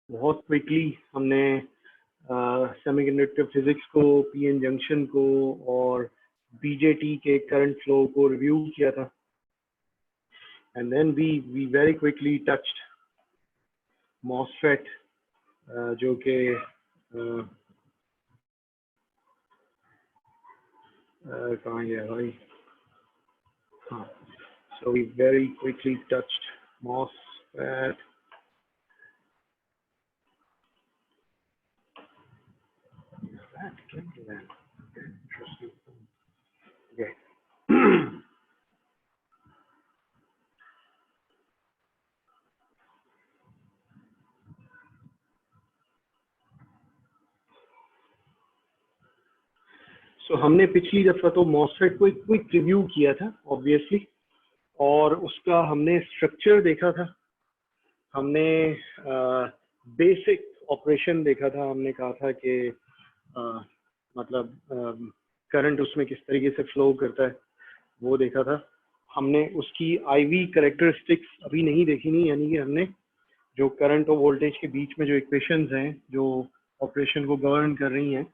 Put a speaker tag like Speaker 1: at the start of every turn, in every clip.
Speaker 1: बहुत क्विकली हमने semiconductor physics को, पीएन जंक्शन को और बीजेटी के करंट फ्लो को रिव्यू किया था. And then we very quickly touched MOSFET, जो कि कहाँ गया भाई? हाँ, so we very quickly touched MOSFET. Interesting. Okay. So हमने पिछली दफा तो MOSFET को एक क्विक रिव्यू किया था ऑब्वियसली, और उसका हमने स्ट्रक्चर देखा था, हमने बेसिक ऑपरेशन देखा था, हमने कहा था कि मतलब करंट उसमें किस तरीके से फ्लो करता है वो देखा था. हमने उसकी आईवी कैरेक्टरिस्टिक्स अभी नहीं देखी, नहीं, यानी कि हमने जो करंट और वोल्टेज के बीच में जो इक्वेशंस हैं जो ऑपरेशन को गवर्न कर रही हैं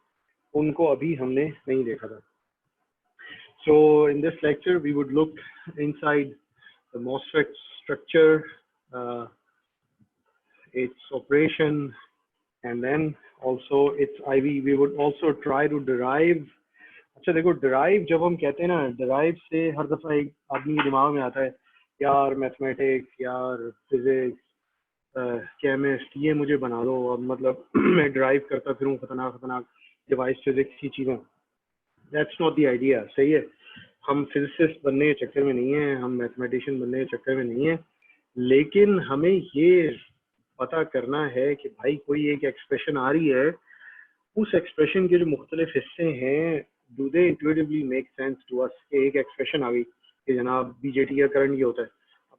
Speaker 1: उनको अभी हमने नहीं देखा था. So in this lecture we would look inside the MOSFET structure, its operation, and then also its IV. We would also try to derive. अच्छा देखो, derive जब हम कहते हैं ना, derive से हर दफा एक आदमी के दिमाग में आता है यार मैथमेटिक्स, यार फिजिक्स, केमिस्ट, ये मुझे बना दो, अब मतलब मैं ड्राइव करता फिरूं खतरनाक डिवाइस फिजिक्स की चीज़ें. That's not the idea. सही है, हम फिजिसिस्ट बनने के चक्कर में नहीं है, हम मैथमेटिशियन बनने के चक्कर में नहीं है, लेकिन हमें ये पता करना है कि भाई कोई एक एक्सप्रेशन आ रही है, उस एक्सप्रेशन के जो मुख्तलिफ हिस्से हैं, do they intuitively make sense to us. एक एक्सप्रेशन आ गई कि जनाब बीजेटी का करंट ये होता है.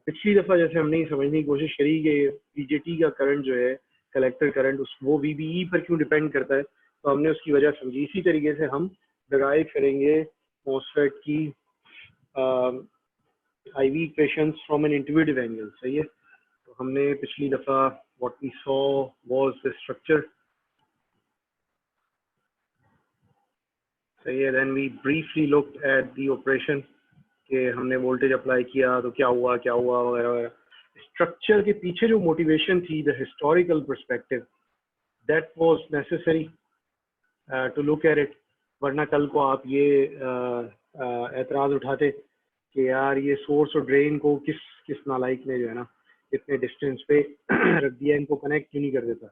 Speaker 1: पिछली दफा जैसे हमने समझने की कोशिश करी कि बीजेटी का करंट जो है, कलेक्टर करंट, उस वो वीबीई पर क्यों डिपेंड करता है, तो हमने उसकी वजह समझी. इसी तरीके से हम डिराइव करेंगे मॉसफेट की IV equations from an intuitive angle. सही है, तो हमने पिछली दफा what we saw was the structure. सही है, then we briefly looked at the operation कि हमने वोल्टेज अप्लाई किया तो क्या हुआ वगैरह वगैरह. स्ट्रक्चर के पीछे जो मोटिवेशन थी, the historical perspective, that was necessary to look at it. वरना कल को आप ये एतराज उठाते कि यार ये सोर्स और ड्रेन को किस नालायक ने जो है ना इतने डिस्टेंस पे रख दिया, इनको कनेक्ट क्यों नहीं कर देता.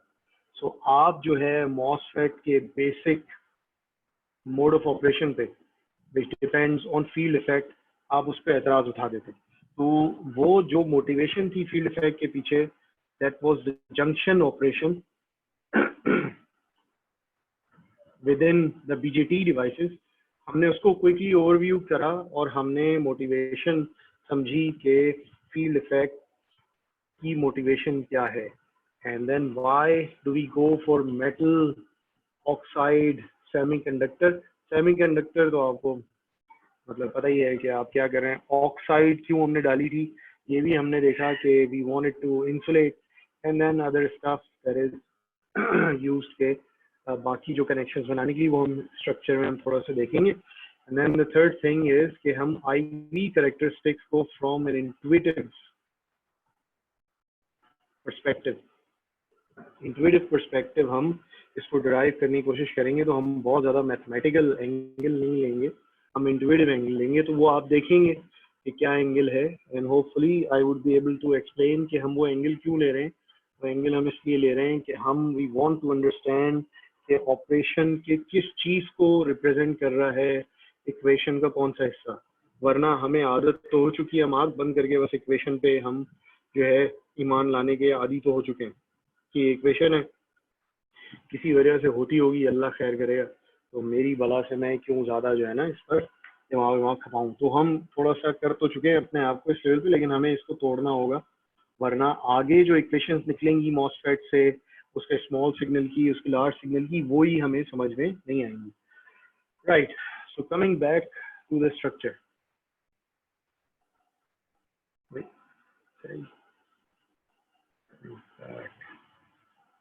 Speaker 1: सो आप जो है मॉसफेट के बेसिक मोड ऑफ ऑपरेशन पे, which depends on field effect, आप उस पर एतराज उठा देते. तो वो जो मोटिवेशन थी फील्ड इफेक्ट के पीछे, that was the junction operation with in the BJT devices. हमने उसको क्विकली ओवरव्यू करा और हमने मोटिवेशन समझी कि फील्ड इफेक्ट की मोटिवेशन क्या है. And then why do we go for metal oxide semiconductor. Semiconductor तो आपको मतलब पता ही है कि आप क्या कर रहे हैं. ऑक्साइड क्यों हमने डाली थी, ये भी हमने देखा कि we wanted to insulate, and then other stuff that is used के बाकी जो कनेक्शंस बनाने के लिए, वो हम स्ट्रक्चर में हम थोड़ा सा देखेंगे. And then the third thing is कि हम आईवी कैरेक्टरिस्टिक्स को फ्रॉम एन इंट्यूटिव पर्सपेक्टिव हम इसको डिराइव करने की कोशिश करेंगे. तो हम बहुत ज़्यादा मैथमेटिकल एंगल नहीं लेंगे, हम इंट्यूटिव एंगल लेंगे. तो वो आप देखेंगे कि क्या एंगल है, and hopefully I would be able to explain कि हम वो एंगल क्यों ले रहे हैं. वो एंगल हम इसलिए ले रहे हैं कि हम वी वांट टू अंडरस्टैंड कि ऑपरेशन के किस चीज़ को रिप्रेजेंट कर रहा है इक्वेशन का कौन सा हिस्सा. वरना हमें आदत तो हो चुकी है, हम आँख बंद करके बस इक्वेशन पे हम जो है ईमान लाने के आदी तो हो चुके हैं कि इक्वेशन है, किसी वजह से होती होगी, अल्लाह खैर करेगा, तो मेरी बला से मैं क्यों ज़्यादा जो है ना इस पर दिमाग खपाऊं. तो हम थोड़ा सा कर तो चुके हैं अपने आप को इस लेवल पे, लेकिन हमें इसको तोड़ना होगा, वरना आगे जो इक्वेशंस निकलेंगी मॉसफेट से, उसके स्मॉल सिग्नल की, उसकी लार्ज सिग्नल की, वो ही हमें समझ में नहीं आएंगी. Right, so coming back to the structure.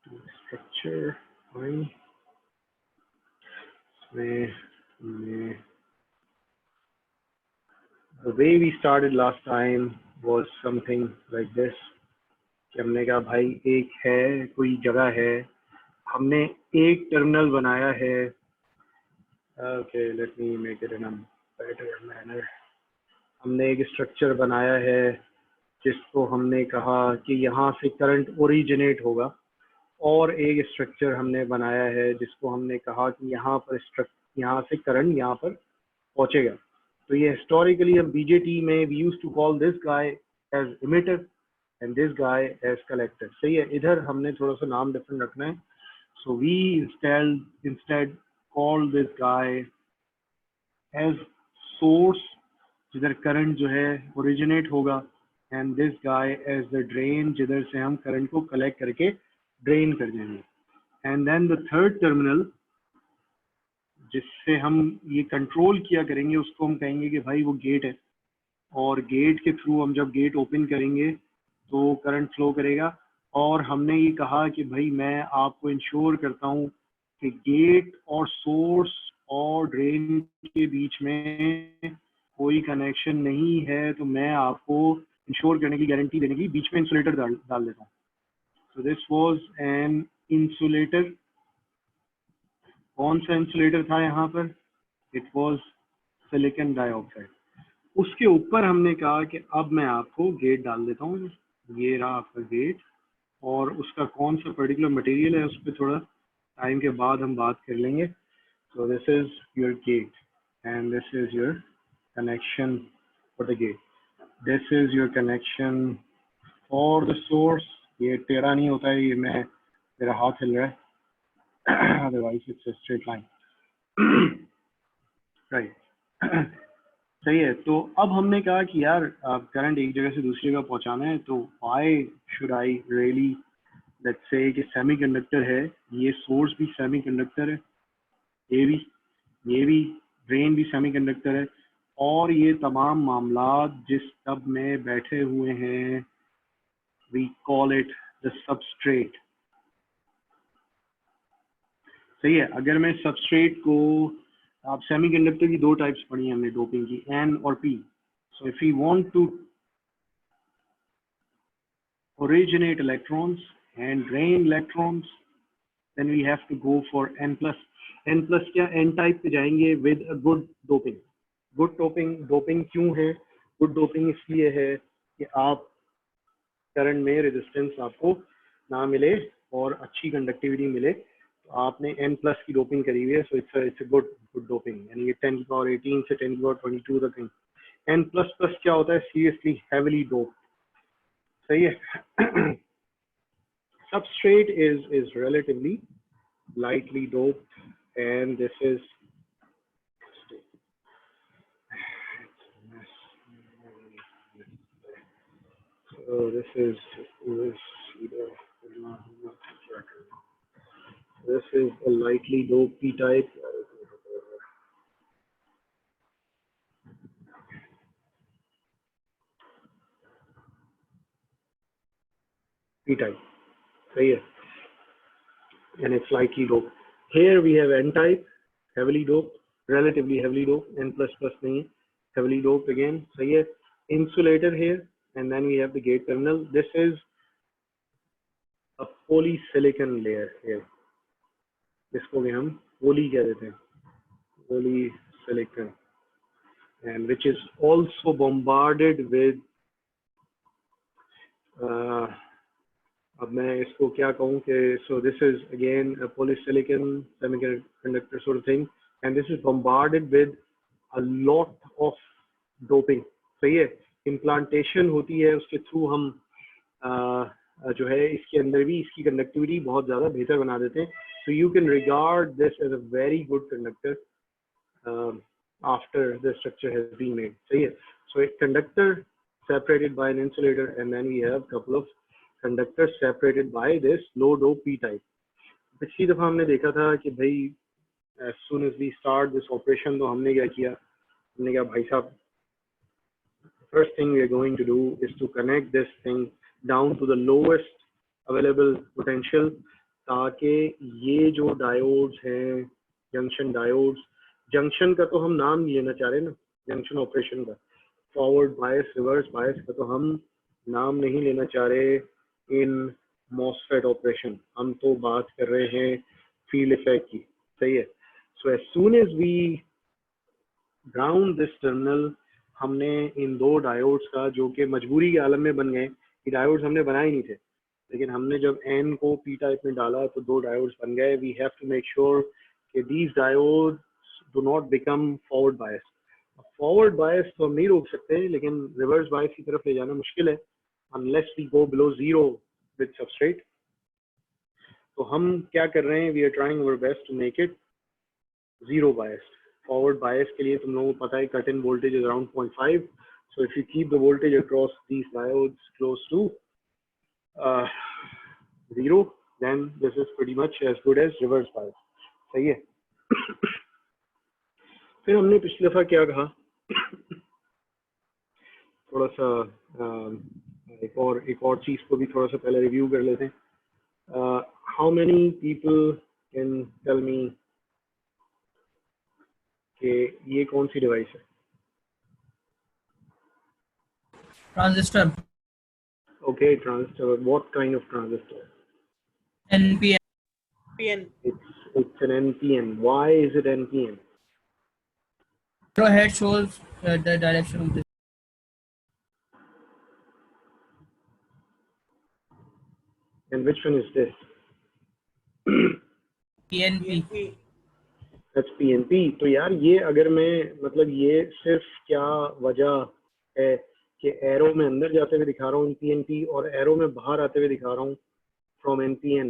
Speaker 1: structure fine इसमें the way we started last time was something like this कि हमने कहा भाई एक है कोई जगह है हमने एक टर्मिनल बनाया है okay let me make it in a better manner हमने एक स्ट्रक्चर बनाया है जिसको हमने कहा कि यहाँ से करंट ओरिजिनेट होगा और एक स्ट्रक्चर हमने बनाया है जिसको हमने कहा कि यहाँ से करंट यहाँ पर पहुंचेगा तो ये हिस्टोरिकली हम बीजेटी में we used to call this guy as emitter and this guy as collector सही है इधर हमने थोड़ा सा नाम डिफरेंट रखना है so we instead call this guy as source जिधर करंट जो है ओरिजिनेट होगा and this guy as the drain जिधर से हम करंट को कलेक्ट करके ड्रेन कर देंगे and then the third terminal जिससे हम ये कंट्रोल किया करेंगे उसको हम कहेंगे कि भाई वो गेट है और गेट के थ्रू हम जब गेट ओपन करेंगे तो करंट फ्लो करेगा और हमने ये कहा कि भाई मैं आपको इंश्योर करता हूँ कि गेट और सोर्स और ड्रेन के बीच में कोई कनेक्शन नहीं है तो मैं आपको इंश्योर करने की गारंटी देने की बीच में इंसुलेटर डाल देता हूँ so this was an insulator कौन सा इंसुलेटर था यहाँ पर इट वाज सिलिकॉन डाइऑक्साइड उसके ऊपर हमने कहा कि अब मैं आपको गेट डाल देता हूँ ये रहा आपका गेट और उसका कौन सा पर्टिकुलर मटेरियल है उस पर थोड़ा टाइम के बाद हम बात कर लेंगे so this is your gate and this is your connection for the gate this is your connection for the source ये टेढ़ा नहीं होता है ये मेरा हाथ हिल रहा है otherwise it's a straight line right सही है तो अब हमने कहा कि यार करंट एक जगह से दूसरी जगह पहुंचाना है तो why should I really let's say कि सेमीकंडक्टर है ये सोर्स भी सेमीकंडक्टर है ये भी ड्रेन भी सेमीकंडक्टर है और ये तमाम मामलात जिस टब में बैठे हुए हैं we call it the substrate सही है अगर मैं सबस्ट्रेट को आप सेमीकंडक्टर की दो टाइप्स पढ़ी है हमने डोपिंग की एन और P so if you want to originate electrons and drain electrons then we have to go for N plus क्या एन टाइप पे जाएंगे with a good doping good doping क्यों है गुड डोपिंग इसलिए है कि आप करंट में रेजिस्टेंस आपको ना मिले और अच्छी कंडक्टिविटी मिले तो आपने N प्लस की डोपिंग करी हुई है so it's a good doping यानी ये 10 की पावर 18 से 10 की पावर 22 तक है N प्लस प्लस क्या होता है सीरियसली हेवीली डोप सही है substrate is relatively lightly doped and this is so this is a lightly doped P type सही है and it's lightly doped. Here we have N type, heavily doped, relatively heavily doped, N plus plus nahi hai, heavily doped again. So yeah, insulator here, and then we have the gate terminal. This is a polysilicon layer here. इसको भी हम poly कह देते हैं, polysilicon, and which is also bombarded with अब मैं इसको क्या कहूँ कि so this is again a polysilicon semiconductor sort of thing and this is bombarded with a lot of doping सही है implantation होती है उसके थ्रू हम जो है इसके अंदर भी इसकी कंडक्टिविटी बहुत ज़्यादा बेहतर बना देते हैं so you can regard this as a very good conductor after the structure has been made सही है so a conductor separated by an insulator and then we have couple of conductors separated by this low doped P type. पिछली दफा हमने देखा था कि भाई as soon as we start this operation तो हमने क्या किया हमने कहा भाई साहब first thing we are going to do is to connect this thing down to the lowest available potential ताकि ये जो डायोड्स हैं, जंक्शन डायोड्स, जंक्शन का तो हम नाम नहीं लेना चाह रहे ना, जंक्शन ऑपरेशन का, फॉरवर्ड बायस रिवर्स बायस का तो हम नाम नहीं लेना चाह रहे इन मॉसफेट ऑपरेशन, हम तो बात कर रहे हैं फील्ड इफेक्ट की, सही है। So as soon as we ground this terminal, हमने इन दो डायोड्स का, जो कि मजबूरी के आलम में बन गए, ये डायोड्स हमने बनाए नहीं थे, लेकिन हमने जब एन को पी टाइप में डाला तो दो डायोड्स बन गए। We have to make sure कि these diodes do not become forward bias. Forward bias तो हम नहीं रोक सकते, लेकिन रिवर्स बायस की तरफ ले जाना मुश्किल है unless we go below zero with substrate. तो हम क्या कर रहे हैं, we are trying our best to make it zero bias. Forward bias के लिए तुम लोगों को पता है cut in voltage is around 0.5, so if you keep the voltage across these diodes close to 0, then this is pretty much as good as reverse bias, सही है। फिर हमने पिछली दफा क्या कहा, थोड़ा सा एक और चीज को भी थोड़ा सा पहले रिव्यू कर लेते हैं। How many people can tell me कि ये कौन सी डिवाइस है?
Speaker 2: Transistor.
Speaker 1: Okay, transistor. What kind of transistor?
Speaker 2: NPN.
Speaker 1: It's an NPN. Why is it NPN?
Speaker 2: Arrow head shows the direction of this.
Speaker 1: And which one is this?
Speaker 2: PNP.
Speaker 1: That's PNP. तो यार ये अगर मैं मतलब ये सिर्फ क्या वजह है कि एरो में अंदर जाते हुए दिखा रहा हूँ PNP और एरो में बाहर आते हुए दिखा रहा हूँ फ्रॉम NPN,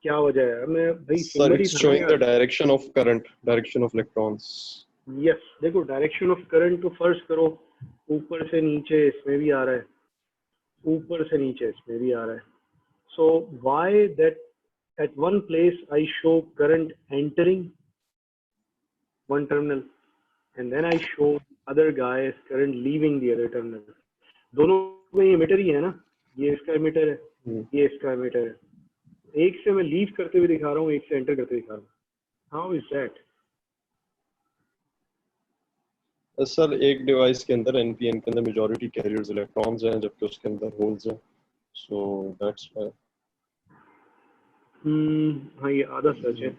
Speaker 1: क्या वजह है? मैं भाई
Speaker 3: Sir, it's showing the direction of current, direction of electrons.
Speaker 1: Yes, देखो डायरेक्शन ऑफ करंट तो फर्ज करो ऊपर से नीचे इसमें भी आ रहा है, ऊपर से नीचे इसमें भी आ रहा है। So why that at one place I show current entering one terminal and then I show other guys current leaving the other terminal? दोनों में एमिटर ही है ना, ये इसका एमिटर है, ये इसका एमिटर है, एक से मैं लीव करते हुए दिखा रहा हूँ, एक से एंटर करते हुए दिखा रहा हूँ। How is that?
Speaker 3: सर एक डिवाइस के अंदर NPN के अंदर मेजॉरिटी कैरियर्स इलेक्ट्रॉन्स हैं जबकि उसके अंदर होल्स हैं, सो दैट्स व्हाई।
Speaker 1: हाँ ये आधा सच है।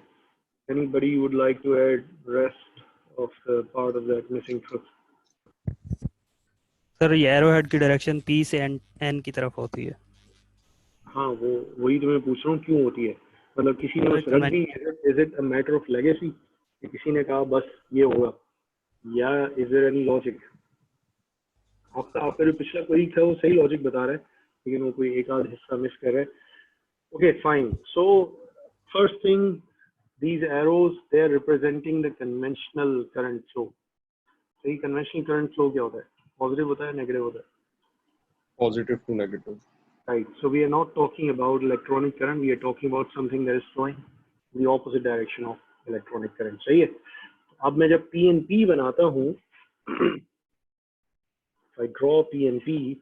Speaker 1: Anybody would like to add rest of the part of that missing truth?
Speaker 4: Sir ये एरो हेड की डायरेक्शन P से N की तरफ होती है।
Speaker 1: हाँ वो वही तो मैं पूछ रहा हूँ क्यों होती है, मतलब किसी ने बस रख दी, is it a matter of legacy कि किसी ने कहा बस ये होगा, या इज देयर एनी लॉजिक? आपका जो पिछला कोई था वो सही लॉजिक बता रहा है, लेकिन वो कोई एक आध हिस्सा मिस कर रहा है। Okay fine, so first thing, these arrows they are representing the conventional current flow. सही, conventional current flow क्या होता है? पॉजिटिव होता है, नेगेटिव होता है?
Speaker 3: Positive to negative.
Speaker 1: Right. So we are not talking about electronic current. We are talking about something that is flowing in the opposite direction of electronic current. सही है? अब मैं जब PNP बनाता हूँ, if I draw PNP,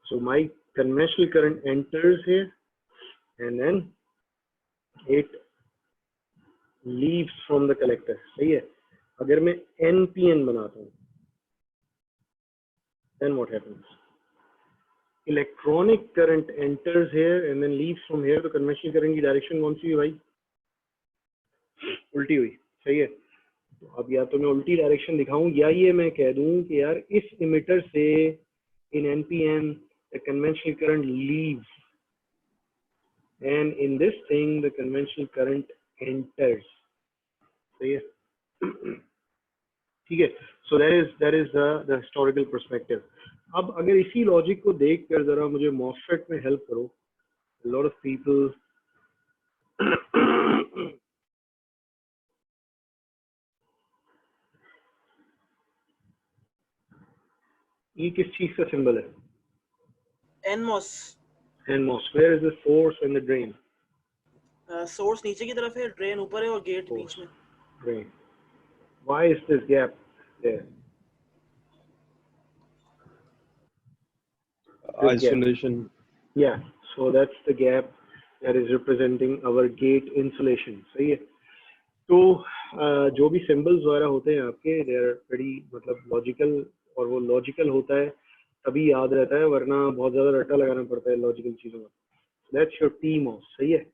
Speaker 1: so my conventional current enters here, and then it leaves from the collector. सही है? अगर मैं NPN बनाता हूँ, then what happens? Electronic current enters here and then leaves from here. तो conventional current की direction कौन सी है भाई? उल्टी हुई, सही है? तो अब या तो मैं उल्टी डायरेक्शन दिखाऊं या ये मैं कह दूं कि यार इस इमिटर से in NPN the conventional current leaves and in this thing the conventional current enters. सही है? ठीक है? So that is the historical perspective. अब अगर इसी लॉजिक को देख कर जरा मुझे मॉसफेट में हेल्प करो। A lot of people ये किस चीज का सिंबल है?
Speaker 5: NMOS।
Speaker 1: NMOS. Where is the source and the drain?
Speaker 5: Source नीचे की तरफ है, ड्रेन ऊपर है और गेट बीच में।
Speaker 1: Drain. Why is this gap there?
Speaker 3: Isolation.
Speaker 1: Yeah, so that's the gap that is representing our gate insulation. सही है. तो जो भी symbols वगैरह होते हैं आपके, they are pretty मतलब logical, और वो logical होता है तभी याद रहता है, वरना बहुत ज़्यादा रट्टा लगाना पड़ता है logical चीज़ों में. That's your PMOS. सही है.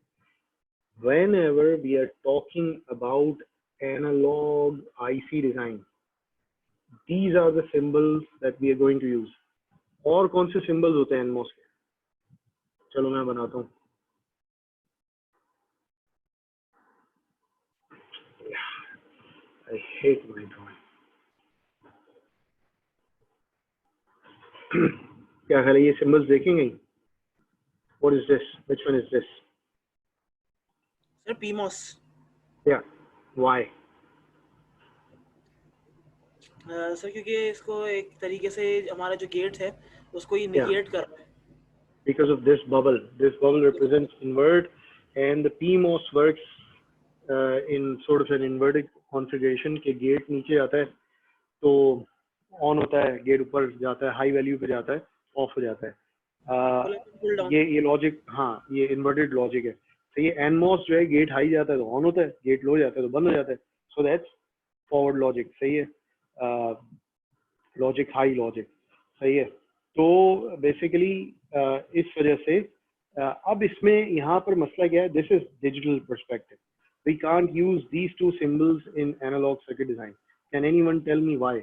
Speaker 1: Whenever we are talking about analog IC design, these are the symbols that we are going to use. और कौन से symbols होते हैं NMOS के? चलो मैं बनाता हूँ. I hate my drawing. क्या ख्याल है ये symbols देखेंगे? What is this? Which one is this?
Speaker 5: Sir PMOS.
Speaker 1: Yeah. Why?
Speaker 5: Sir क्योंकि इसको एक तरीके से हमारा जो गेट है उसको ये निगेट कर रहा है.
Speaker 1: Because of this bubble. This bubble represents invert, and the PMOS works in sort of an inverted configuration के गेट नीचे आता है तो ऑन होता है, गेट ऊपर जाता है, हाई वैल्यू पे जाता है, ऑफ हो जाता है. ये लॉजिक, हाँ ये इन्वर्टेड लॉजिक है. तो ये NMOS जो है गेट हाई जाता है तो ऑन होता है, गेट लो जाता है तो बंद हो जाता है. So that's forward logic. सही है. Logic high logic. सही है. तो बेसिकली इस वजह से अब इसमें यहाँ पर मसला क्या है? This is digital perspective. We can't use these two symbols in analog circuit design. Can anyone tell me why?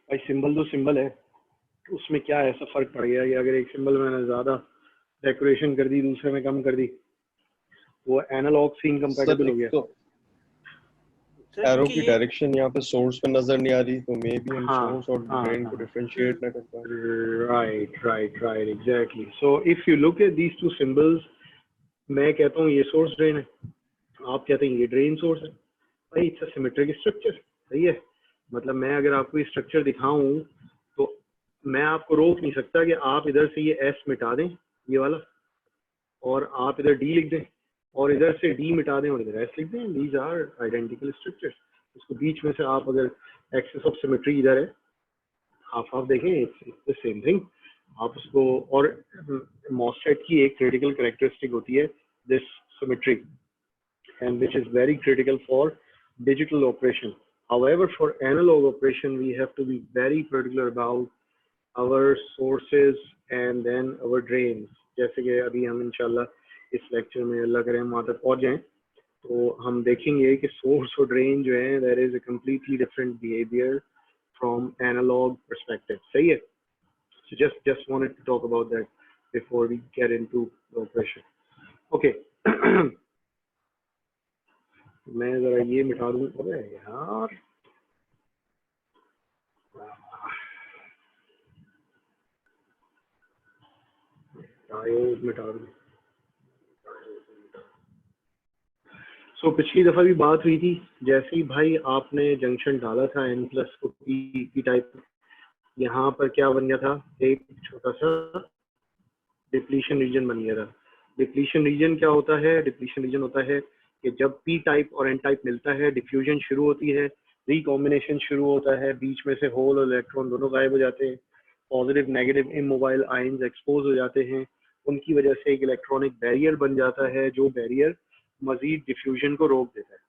Speaker 1: भाई सिंबल तो सिंबल है, उसमें क्या ऐसा फर्क पड़ गया कि अगर एक सिंबल मैंने ज्यादा डेकोरेशन कर दी, दूसरे में कम कर दी, वो एनालॉग से इनकम्पैटिबल हो गया.
Speaker 3: तो एरो की डायरेक्शन यहाँ पे सोर्स पे नजर नहीं आ रही, तो मे बी हम सोर्स और ड्रेन को डिफरेंशिएट ना कर पाए.
Speaker 1: Right exactly. So if you look at these two symbols, मैं कहता हूँ ये सोर्स ड्रेन है, आप कहते हैं ये ड्रेन सोर्स है. भाई इट्स अ सिमेट्रिक स्ट्रक्चर. सही है. मतलब मैं अगर आपको ये स्ट्रक्चर दिखाऊं तो मैं आपको रोक नहीं सकता कि आप इधर से ये एस मिटा दें, ये वाला, और आप इधर डी लिख दें, और इधर से डी मिटा दें और इधर एस लिख दें. These are identical structures. इसको बीच में से आप अगर एक्सिस ऑफ सिमेट्री इधर है, आप देखें, इट्स द सेम थिंग. आप उसको, और मॉसफेट की एक क्रिटिकल कैरेक्टरिस्टिक होती है this symmetry, and which is very critical for digital operation. However, for analog operation, we have to be very particular about our sources and then our drains. जैसे कि अभी हम इंशाल्लाह इस लेक्चर में अल्लाह करे हम वहाँ तक पहुँच जाएं, तो हम देखेंगे कि सोर्स और ड्रेन जो है there is a completely different behavior from analog perspective. सही है. So just wanted to talk about that before we get into the operation. Okay. मैं जरा ये मिटा दूं. अबे यार डायोड मिटा दूं. सो पिछली दफा भी बात हुई थी, जैसे ही भाई आपने जंक्शन डाला था N+ को पी टाइप, यहाँ पर क्या बन गया था? एक छोटा सा डिप्लीशन रीजन बन गया था. डिप्लीशन रीजन क्या होता है? डिप्लीशन रीजन होता है कि जब पी टाइप और एन टाइप मिलता है, डिफ्यूजन शुरू होती है, रिकॉम्बिनेशन शुरू होता है, बीच में से होल और इलेक्ट्रॉन दोनों गायब हो जाते हैं, positive negative immobile ions expose हो जाते हैं, उनकी वजह से एक इलेक्ट्रॉनिक बैरियर बन जाता है, जो बैरियर मजीद डिफ्यूजन को रोक देता है.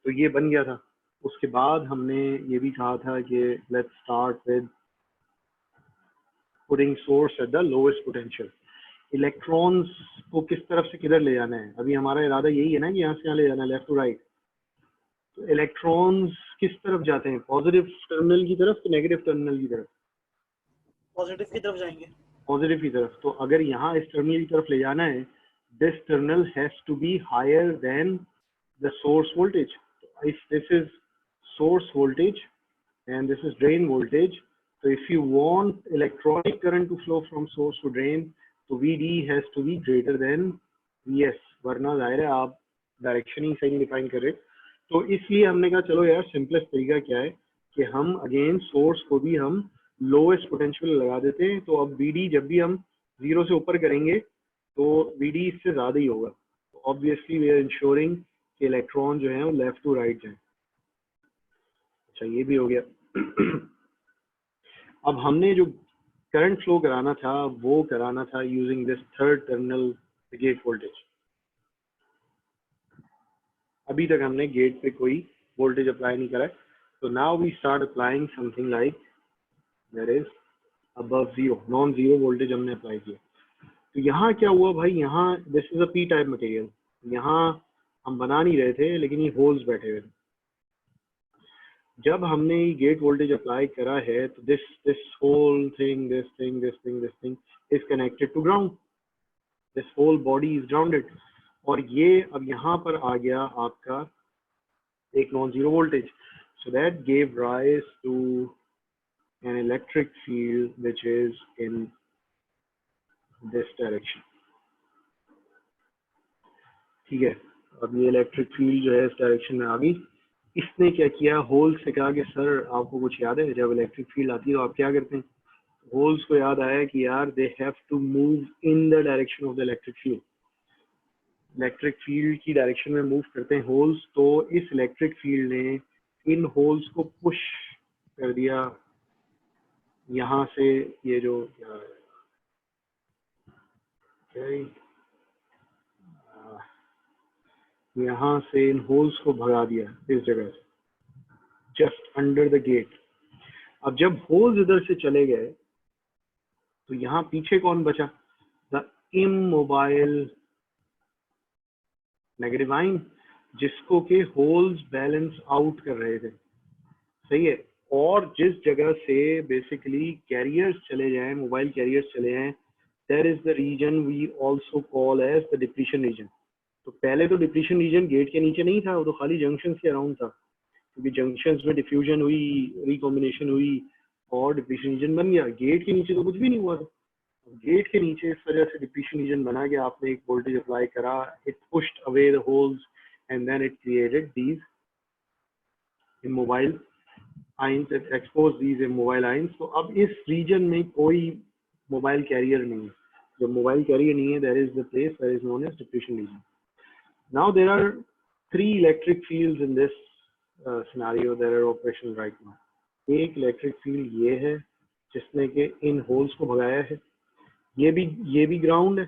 Speaker 1: तो ये बन गया था. उसके बाद हमने ये भी कहा था कि let's start with putting source at the lowest potential. Electrons को किस तरफ से किधर ले जाना है? अभी हमारा इरादा यही है ना कि यहाँ से यहाँ ले जाना है, लेफ्ट टू राइट. तो इलेक्ट्रॉन्स किस तरफ जाते हैं? पॉजिटिव टर्मिनल की तरफ कि नेगेटिव टर्मिनल की तरफ?
Speaker 5: पॉजिटिव की तरफ जाएंगे.
Speaker 1: पॉजिटिव की तरफ. तो अगर यहाँ इस टर्मिनल की तरफ ले जाना है, this terminal has to be higher than the source voltage. If this is source voltage and this is drain voltage, तो if you want electronic current to flow from source to drain, तो VD has to be greater than VS, वरना जाहिर है आप direction ही सही define कर रहे. तो इसलिए हमने कहा चलो यार सिंपलेस्ट तरीका क्या है कि हम अगेन सोर्स को भी हम लोएस्ट पोटेंशियल लगा देते हैं. तो अब VD जब भी हम 0 से ऊपर करेंगे तो VD इससे ज़्यादा ही होगा. तो ऑब्वियसली वी आर इंश्योरिंग कि इलेक्ट्रॉन जो है वो लेफ्ट टू राइट जाए. अच्छा ये भी हो गया. अब हमने जो करंट फ्लो कराना था वो कराना था using this third terminal gate voltage. अभी तक हमने गेट पे कोई वोल्टेज अप्लाई नहीं करा है, तो now we start applying something like that is above zero, non zero voltage हमने अप्लाई किया। तो यहाँ क्या हुआ भाई, यहाँ this is a P type material, यहाँ हम बना नहीं रहे थे लेकिन ये होल्स बैठे हुए थे। जब हमने गेट वोल्टेज अप्लाई करा है तो this whole thing is connected to ground, this whole body is grounded, और ये अब यहाँ पर आ गया आपका एक non zero voltage, so that gave rise to an electric field which is in this direction. ठीक है, अब ये इलेक्ट्रिक फील्ड जो है इस डायरेक्शन में आ गई। इसने क्या किया, होल्स से कहा कि सर आपको कुछ याद है जब इलेक्ट्रिक फील्ड आती है तो आप क्या करते हैं? होल्स को याद आया कि यार they have to move in the direction of the electric field, electric field की डायरेक्शन में मूव करते हैं होल्स। तो इस इलेक्ट्रिक फील्ड ने इन होल्स को पुश कर दिया यहाँ से, ये जो यहाँ से इन होल्स को भगा दिया इस जगह से, जस्ट अंडर द गेट। अब जब होल्स इधर से चले गए तो यहाँ पीछे कौन बचा? द इमोबाइल नेगेटिव आयन, जिसको के होल्स बैलेंस आउट कर रहे थे। सही है, और जिस जगह से बेसिकली कैरियर्स चले जाएं, मोबाइल कैरियर्स चले जाएं, that is the reason we also call as the depletion region. तो पहले तो डिप्लीशन रीजन गेट के नीचे नहीं था, वो तो खाली जंक्शन के अराउंड था, क्योंकि जंक्शंस में डिफ्यूजन हुई, रिकॉम्बिनेशन हुई और डिप्लीशन रीजन बन गया। गेट के नीचे तो कुछ भी नहीं हुआ था। गेट के नीचे इस वजह से डिप्लीशन रीजन बना गया, आपने एक वोल्टेज अप्लाई करा, it pushed away the holes and then it created these immobile ions, it expose these immobile ions. तो अब इस रीजन में कोई मोबाइल कैरियर नहीं है। जब मोबाइल कैरियर नहीं है, there is the place that is known as depletion region. Now there are 3 electric fields in this scenario that are operational right now. एक इलेक्ट्रिक फील्ड ये है जिसने के इन होल्स को भगाया है, ये भी ग्राउंड है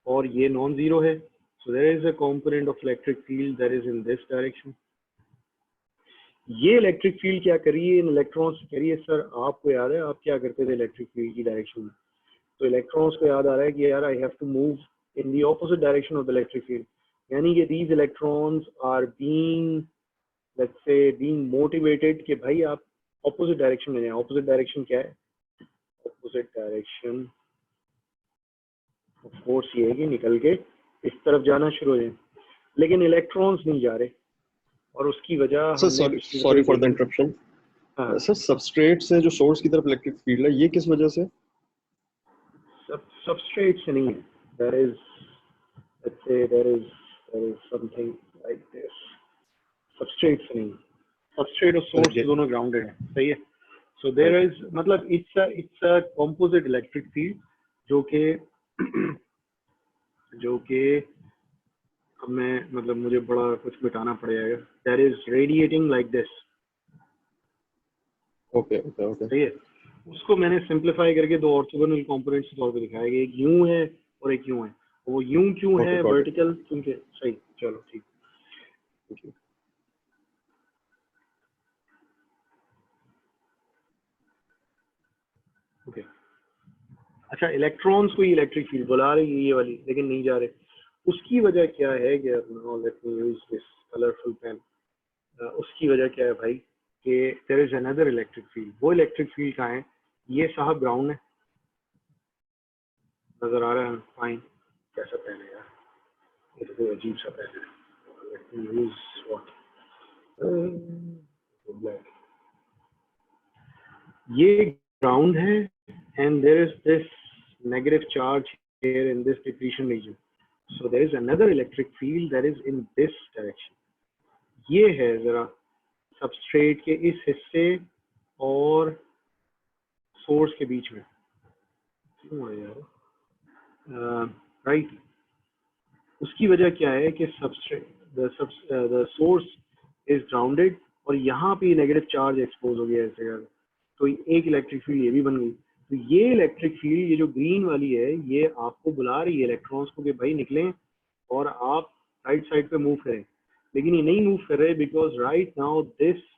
Speaker 1: और ये नॉन जीरो है, so there is a component of electric field that is in this direction. ये इलेक्ट्रिक फील्ड क्या करिए, इन इलेक्ट्रॉन्स से करिए। सर आपको याद है आप क्या करते थे इलेक्ट्रिक फील्ड की डायरेक्शन में? तो इलेक्ट्रॉन्स को याद आ रहा है कि यार I have to move in the opposite direction of the electric field, यानी कि these electrons are being, let's say, being motivated कि भाई आप ऑपोजिट डायरेक्शन में जाएं। ऑपोजिट डायरेक्शन क्या है? ऑपोजिट डायरेक्शन ऑफ कोर्स ये है कि निकल के इस तरफ जाना शुरू हो जाए, लेकिन इलेक्ट्रॉन्स नहीं जा रहे, और उसकी वजह
Speaker 3: sorry for the interruption sir, substrate से जो सोर्स की तरफ इलेक्ट्रिक फील्ड है, ये किस वजह से?
Speaker 1: सबस्ट्रेट से नहीं है, there is, let's say there is something like this. Substrate से नहीं, सबस्ट्रेट और सोर्स दोनों ग्राउंडेड है। सही है, सो देयर इज, मतलब it's a composite electric field जो कि अब मैं, मतलब मुझे बड़ा कुछ बिताना पड़ेगा। That is radiating like this.
Speaker 3: Okay.
Speaker 1: सही है, उसको मैंने सिंपलीफाई करके 2 ऑर्थोगोनल कंपोनेंट्स के तौर पे दिखाया गया, एक यूं है और एक यूं है। वो यूं क्यों है? वर्टिकल, क्योंकि सही। चलो ठीक, ओके। अच्छा, इलेक्ट्रॉन्स को इलेक्ट्रिक फील्ड बुला रही है ये वाली, लेकिन नहीं जा रहे। उसकी वजह क्या है कि let me use this colourful pen. उसकी वजह क्या है भाई कि there is another electric field. वो इलेक्ट्रिक फील्ड कहाँ है? ये साहब ग्राउंड है, नजर आ रहा है? फाइन। कैसा पेन है यार, ये तो कोई अजीब सा पेन है। Late me use what, black. ये ग्राउंड है and there is this negative charge here in this depletion region, so there is another electric field that is in this direction. ये है जरा सबस्ट्रेट के इस हिस्से और सोर्स के बीच में, क्यों है यार? राइट, उसकी वजह क्या है कि substrate, the source is grounded और यहाँ पे नेगेटिव चार्ज एक्सपोज हो गया ऐसे कर, तो एक इलेक्ट्रिक फील्ड ये भी बन गई। तो ये इलेक्ट्रिक फील्ड, ये जो ग्रीन वाली है, ये आपको बुला रही है इलेक्ट्रॉन्स को कि भाई निकलें और आप राइट साइड पे मूव करें, लेकिन ये नहीं मूव कर रहे because right now this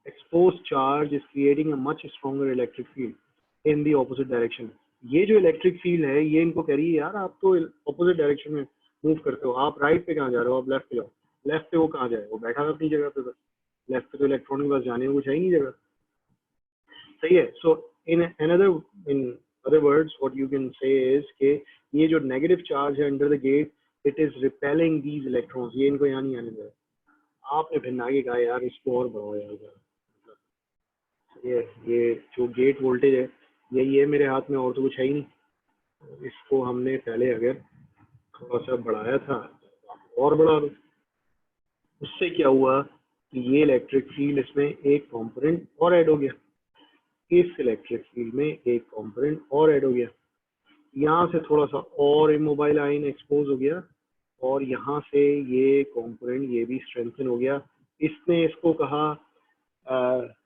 Speaker 1: exposed charge is creating a much stronger electric field in the opposite direction. ये जो इलेक्ट्रिक फील्ड है ये इनको कह रही है यार आप तो ऑपोजिट डायरेक्शन में मूव करते हो, आप राइट पे कहाँ जा रहे हो, आप लेफ्ट पे जाओ। लेफ्ट पे वो कहाँ जाए, वो बैठा था अपनी जगह पे, लेफ्ट पे तो इलेक्ट्रॉन के पास जाने को कुछ है ही नहीं जगह। सही है। So in other words what you can say is के ये जो नेगेटिव चार्ज है under the gate, it is repelling these electrons, ये इनको यहाँ नहीं आने दे रहा। आपने फिर आगे कहा यार इसको और बढ़ाओ यार, ये जो गेट वोल्टेज है यही है मेरे हाथ में, और तो कुछ है ही नहीं। इसको हमने पहले अगर थोड़ा सा बढ़ाया था और बढ़ा दो, उससे क्या हुआ कि ये इलेक्ट्रिक फील्ड इसमें एक कंपोनेंट और ऐड हो गया, इस इलेक्ट्रिक फील्ड में एक कंपोनेंट और ऐड हो गया, यहाँ से थोड़ा सा और इमोबाइल आयन एक्सपोज हो गया, और यहाँ से ये कंपोनेंट ये भी स्ट्रेंथन हो गया। इसने इसको कहा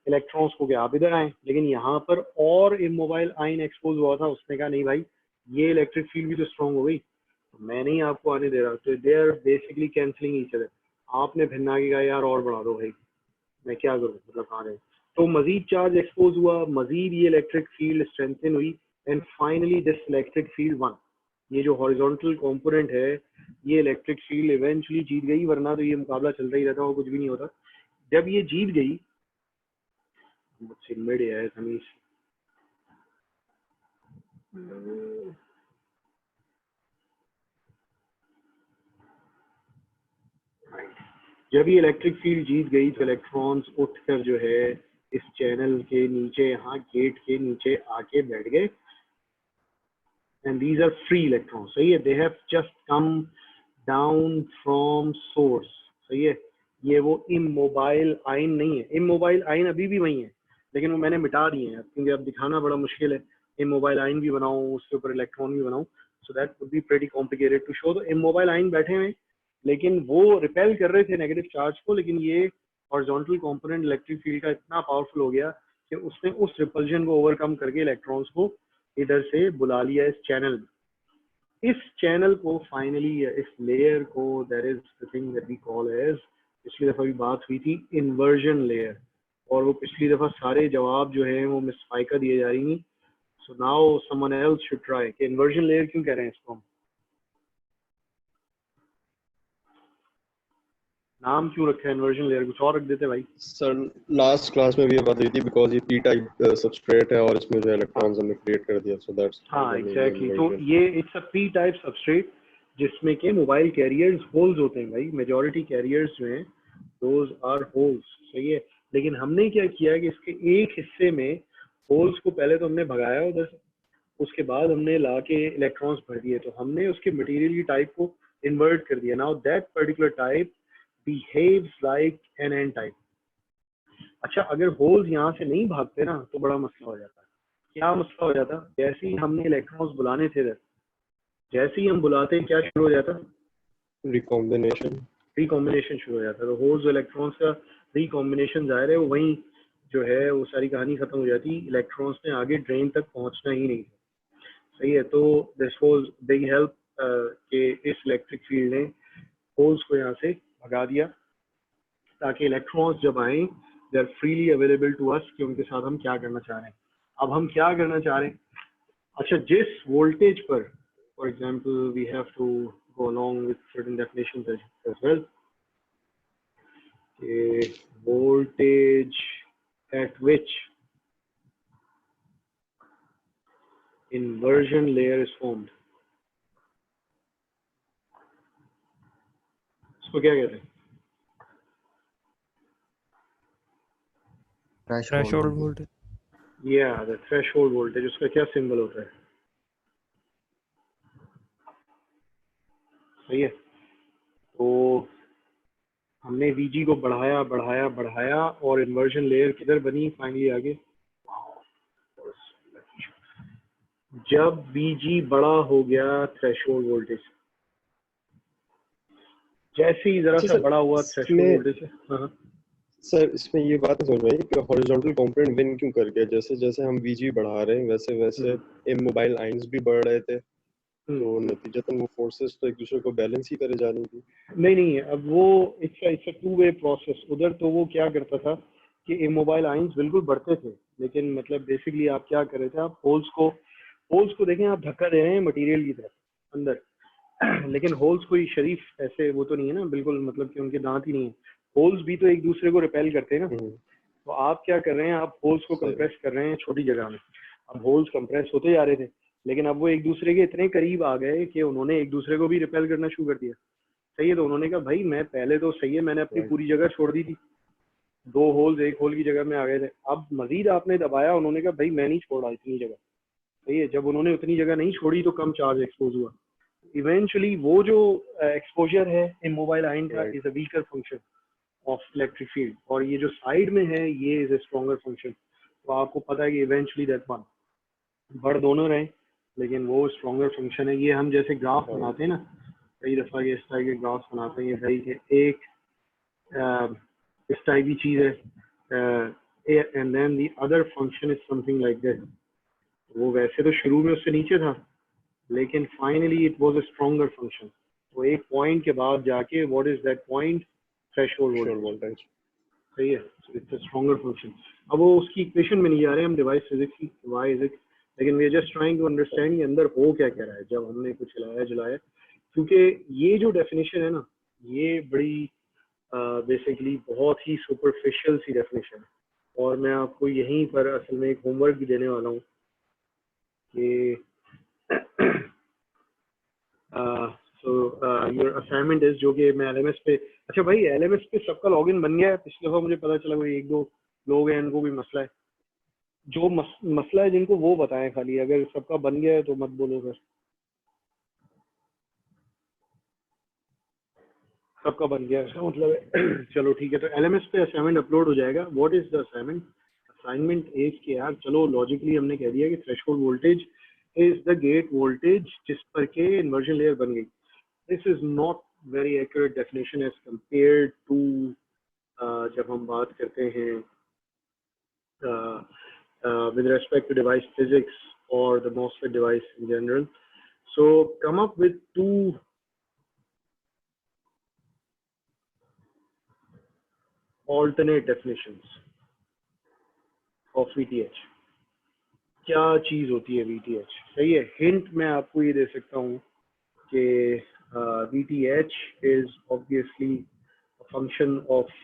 Speaker 1: इलेक्ट्रॉन्स को कि आप इधर आए, लेकिन यहाँ पर और इमोबाइल आयन एक्सपोज हुआ था, उसने कहा नहीं भाई ये इलेक्ट्रिक फील्ड भी तो स्ट्रॉन्ग हो गई, तो मैं नहीं आपको आने दे रहा। तो they are basically cancelling each other. आपने भिन्ना की कहा यार और बढ़ा दो भाई, मैं क्या करूँ, मतलब कहाँ जाए। तो मजीद चार्ज एक्सपोज हुआ, मजीद ये इलेक्ट्रिक फील्ड स्ट्रेंथन हुई, and finally this electric field one, ये जो हॉरिजॉन्टल कंपोनेंट है ये इलेक्ट्रिक फील्ड इवेंचुअली जीत गई, वरना तो ये मुकाबला चलता ही रहता और कुछ भी नहीं होता। जब ये जीत गई, मुझसे मिड है हमीश, जब ये इलेक्ट्रिक फील्ड जीत गई तो इलेक्ट्रॉन्स उठकर जो है इस चैनल के नीचे, यहाँ गेट के नीचे आके बैठ गए, and these are free electrons. सही है, they have just come down from source. सही है, ये वो इमोबाइल आयन नहीं है, इमोबाइल आयन अभी भी वही है, लेकिन वो मैंने मिटा दिए हैं क्योंकि अब दिखाना बड़ा मुश्किल है। इमोबाइल आयन भी बनाऊं, उसके ऊपर इलेक्ट्रॉन भी बनाऊं, so that would be pretty complicated to show. तो इमोबाइल आयन बैठे हुए, लेकिन वो रिपेल कर रहे थे नेगेटिव चार्ज को, लेकिन ये हॉरिजॉन्टल कंपोनेंट इलेक्ट्रिक फील्ड का इतना पावरफुल हो गया कि उसने उस रिपल्जन को ओवरकम करके इलेक्ट्रॉन्स को इधर से बुला लिया इस चैनल में। इस चैनल को फाइनली, इस लेयर को, that is the thing that we call as, पिछली दफा भी बात हुई थी, इन्वर्जन लेयर, और वो पिछली दफा सारे जवाब जो है वो मिस फाइका दिए जा रही हैं। So now someone else should try कि इन्वर्जन लेयर क्यों कह रहे हैं इसको हम, नाम क्यों रखा है इन्वर्जन लेयर, कुछ और रख देते भाई।
Speaker 3: सर लास्ट क्लास में भी ये बात हुई थी बिकॉज ये पी टाइप सबस्ट्रेट है और इसमें जो इलेक्ट्रॉन्स हमने क्रिएट कर दिया, सो दैट्स
Speaker 1: हाँ एग्जैक्टली। तो ये it's a P type substrate जिसमें के मोबाइल कैरियर्स होल्स होते हैं भाई, मेजॉरिटी कैरियर्स जो हैं दोज आर होल्स। सही है, लेकिन हमने क्या किया कि इसके एक हिस्से में होल्स को पहले तो हमने भगाया उधर से, उसके बाद हमने ला के इलेक्ट्रॉन्स भर दिए, तो हमने उसके मटेरियल की टाइप को इन्वर्ट कर दिया। Now that particular type behaves like an N type. अच्छा, अगर होल्स यहाँ से नहीं भागते ना तो बड़ा मसला हो जाता है। क्या मसला हो जाता, जैसे ही हमने इलेक्ट्रॉन्स बुलाने थे इधर, जैसे ही हम बुलाते क्या शुरू हो जाता, रिकॉम्बिनेशन शुरू हो जाता। तो होल्स इलेक्ट्रॉन्स का रिकॉम्बिनेशन जाहिर है वो वहीं जो है वो सारी कहानी खत्म हो जाती, इलेक्ट्रॉन्स ने आगे ड्रेन तक पहुंचना ही नहीं। सही है, तो दिस वाज बिग हेल्प के इस इलेक्ट्रिक फील्ड ने होल्स को यहाँ से भगा दिया ताकि इलेक्ट्रॉन्स जब आए they are freely available to us कि उनके साथ हम क्या करना चाह रहे हैं। अब हम क्या करना चाह रहे हैं, अच्छा जिस वोल्टेज पर, for example we have to go along with certain definitions as well. A voltage at which inversion layer is formed. इसको क्या कहते हैं?
Speaker 4: Threshold voltage.
Speaker 1: Yeah, the threshold voltage. उसका क्या सिंबल होता है? सही है, तो हमने VG को बढ़ाया बढ़ाया बढ़ाया और इन्वर्जन लेयर किधर बनी फाइनली आगे, जब VG बड़ा हो गया थ्रेशोल्ड वोल्टेज, जैसे ही जरा सा बड़ा हुआ थ्रेशोल्ड वोल्टेज। हाँ
Speaker 3: सर इसमें ये बात समझ में आई कि हॉरिजॉन्टल कंपोनेंट विन क्यों कर गया? जैसे जैसे हम वीजी बढ़ा रहे हैं वैसे वैसे इमोबाइल आयंस भी बढ़ रहे थे, तो नतीजतन वो फोर्सेस तो एक दूसरे को बैलेंस ही करे जा रही थी।
Speaker 1: नहीं, अब वो it's a two way process. उधर तो वो क्या करता था कि इमोबाइल आयंस बिल्कुल बढ़ते थे, लेकिन मतलब बेसिकली आप क्या कर रहे थे, आप होल्स को देखें, आप धक्का दे रहे हैं मटेरियल की तरफ अंदर लेकिन होल्स कोई शरीफ ऐसे वो तो नहीं है ना, बिल्कुल मतलब कि उनके दांत ही नहीं है। होल्स भी तो एक दूसरे को रिपेल करते हैं ना। तो आप क्या कर रहे हैं, आप होल्स को कंप्रेस कर रहे हैं छोटी जगह में। अब होल्स कंप्रेस होते जा रहे थे, लेकिन अब वो एक दूसरे के इतने करीब आ गए कि उन्होंने एक दूसरे को भी रिपेल करना शुरू कर दिया। सही है, तो उन्होंने कहा भाई मैं पहले तो सही है, मैंने अपनी पूरी जगह छोड़ दी थी, 2 होल्स 1 होल की जगह में आ गए थे। अब मजीद आपने दबाया, उन्होंने कहा भाई मैं नहीं छोड़ रहा इतनी जगह। सही है, जब उन्होंने उतनी जगह नहीं छोड़ी तो कम चार्ज एक्सपोज हुआ। इवेंचुअली वो जो एक्सपोजर है इमोबाइल आयन का is a weaker function of electric field, और ये जो साइड में है ये इज ए स्ट्रॉन्गर फंक्शन। तो आपको पता है कि इवेंचुअली दैट वन बढ़ दोनों रहे, लेकिन वो स्ट्रॉन्गर फंक्शन है। ये हम जैसे ग्राफ बनाते हैं ना, कई दफ़ा ये इस टाइप के ग्राफ बनाते हैं, ये भाई कि एक इस टाइप की चीज़ है and then the other function is something like this. वो वैसे तो शुरू में उससे नीचे था, लेकिन finally it was a stronger function. तो एक पॉइंट के बाद जाके what is that point, threshold voltage. सही है, इट्स अ स्ट्रॉन्गर फंक्शन। अब वो उसकी इक्वेशन में नहीं जा रहे हम, डिवाइस फिजिक्स की व्हाई इज इट, लेकिन we are just trying to understand कि अंदर हो क्या कह रहा है जब हमने कुछ हिलाया जलाया। क्योंकि ये जो डेफिनेशन है ना, ये बड़ी बेसिकली बहुत ही सुपरफिशियल सी डेफिनेशन है, और मैं आपको यहीं पर असल में एक होमवर्क भी देने वाला हूँ कि योर असाइनमेंट इज, जो कि मैं एलएमएस पे, अच्छा भाई एलएमएस पे सबका लॉगिन बन गया है? पिछले दफा मुझे पता चला कोई 1-2 लोग हैं इनको भी मसला है। जो मसला है जिनको वो बताएं खाली, अगर सबका बन गया है तो मत बोलो फिर। सबका बन गया है मतलब है चलो ठीक है, तो एलएमएस पे असाइनमेंट अपलोड हो जाएगा। What is the assignment? Assignment is कि यार चलो लॉजिकली हमने कह दिया कि threshold voltage is the gate voltage जिस पर के इन्वर्जन लेयर बन गई। This is not very accurate definition as compared to जब हम बात करते हैं with respect to device physics or the MOSFET device in general. So come up with 2 alternate definitions of VTH. क्या चीज होती है VTH? सही है, हिंट मैं आपको ये दे सकता हूँ कि VTH is obviously a function of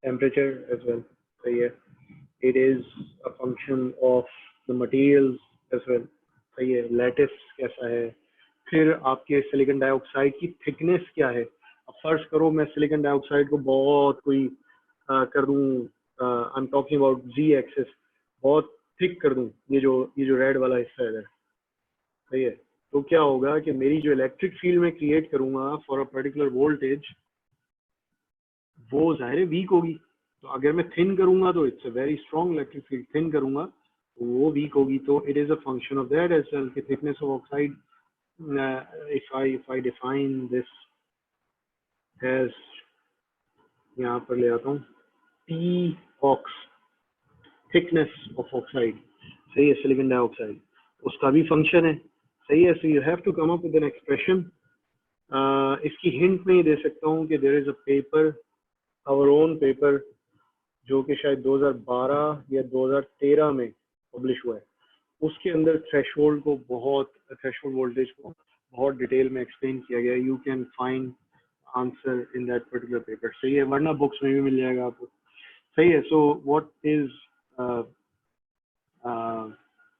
Speaker 1: temperature as well. सही है, it is a function of the materials as well. सही है, लैटिस कैसा है, फिर आपके सिलिकॉन डाइऑक्साइड की थिकनेस क्या है। अब फर्ज करो मैं सिलिकॉन डाइऑक्साइड को बहुत कोई कर दूं, I am talking about G axis, बहुत थिक कर दूं, ये जो रेड वाला हिस्सा है इधर। सही है, तो क्या होगा कि मेरी जो इलेक्ट्रिक फील्ड में क्रिएट करूंगा फॉर अ पर्टिकुलर वोल्टेज, वो जाहिर है वीक होगी। तो अगर मैं थिन करूंगा तो it's a very strong electric field, thin करूंगा तो वो वीक होगी। तो it is a function of that as well कि thickness of oxide, if I define this as, यहाँ पर ले आता हूँ T ox, thickness of oxide। सही है, सिलिकॉन डाइऑक्साइड उसका भी फंक्शन है। सही है, so you have to come up with an expression। इसकी हिंट में ही दे सकता हूँ कि there is a paper, our own paper, जो कि शायद 2012 या 2013 में पब्लिश हुआ है। उसके अंदर थ्रेशोल्ड वोल्टेज को बहुत डिटेल में एक्सप्लेन किया गया है। You can find answer in that particular paper. सही है, वरना बुक्स में भी मिल जाएगा आपको। सही है, so what is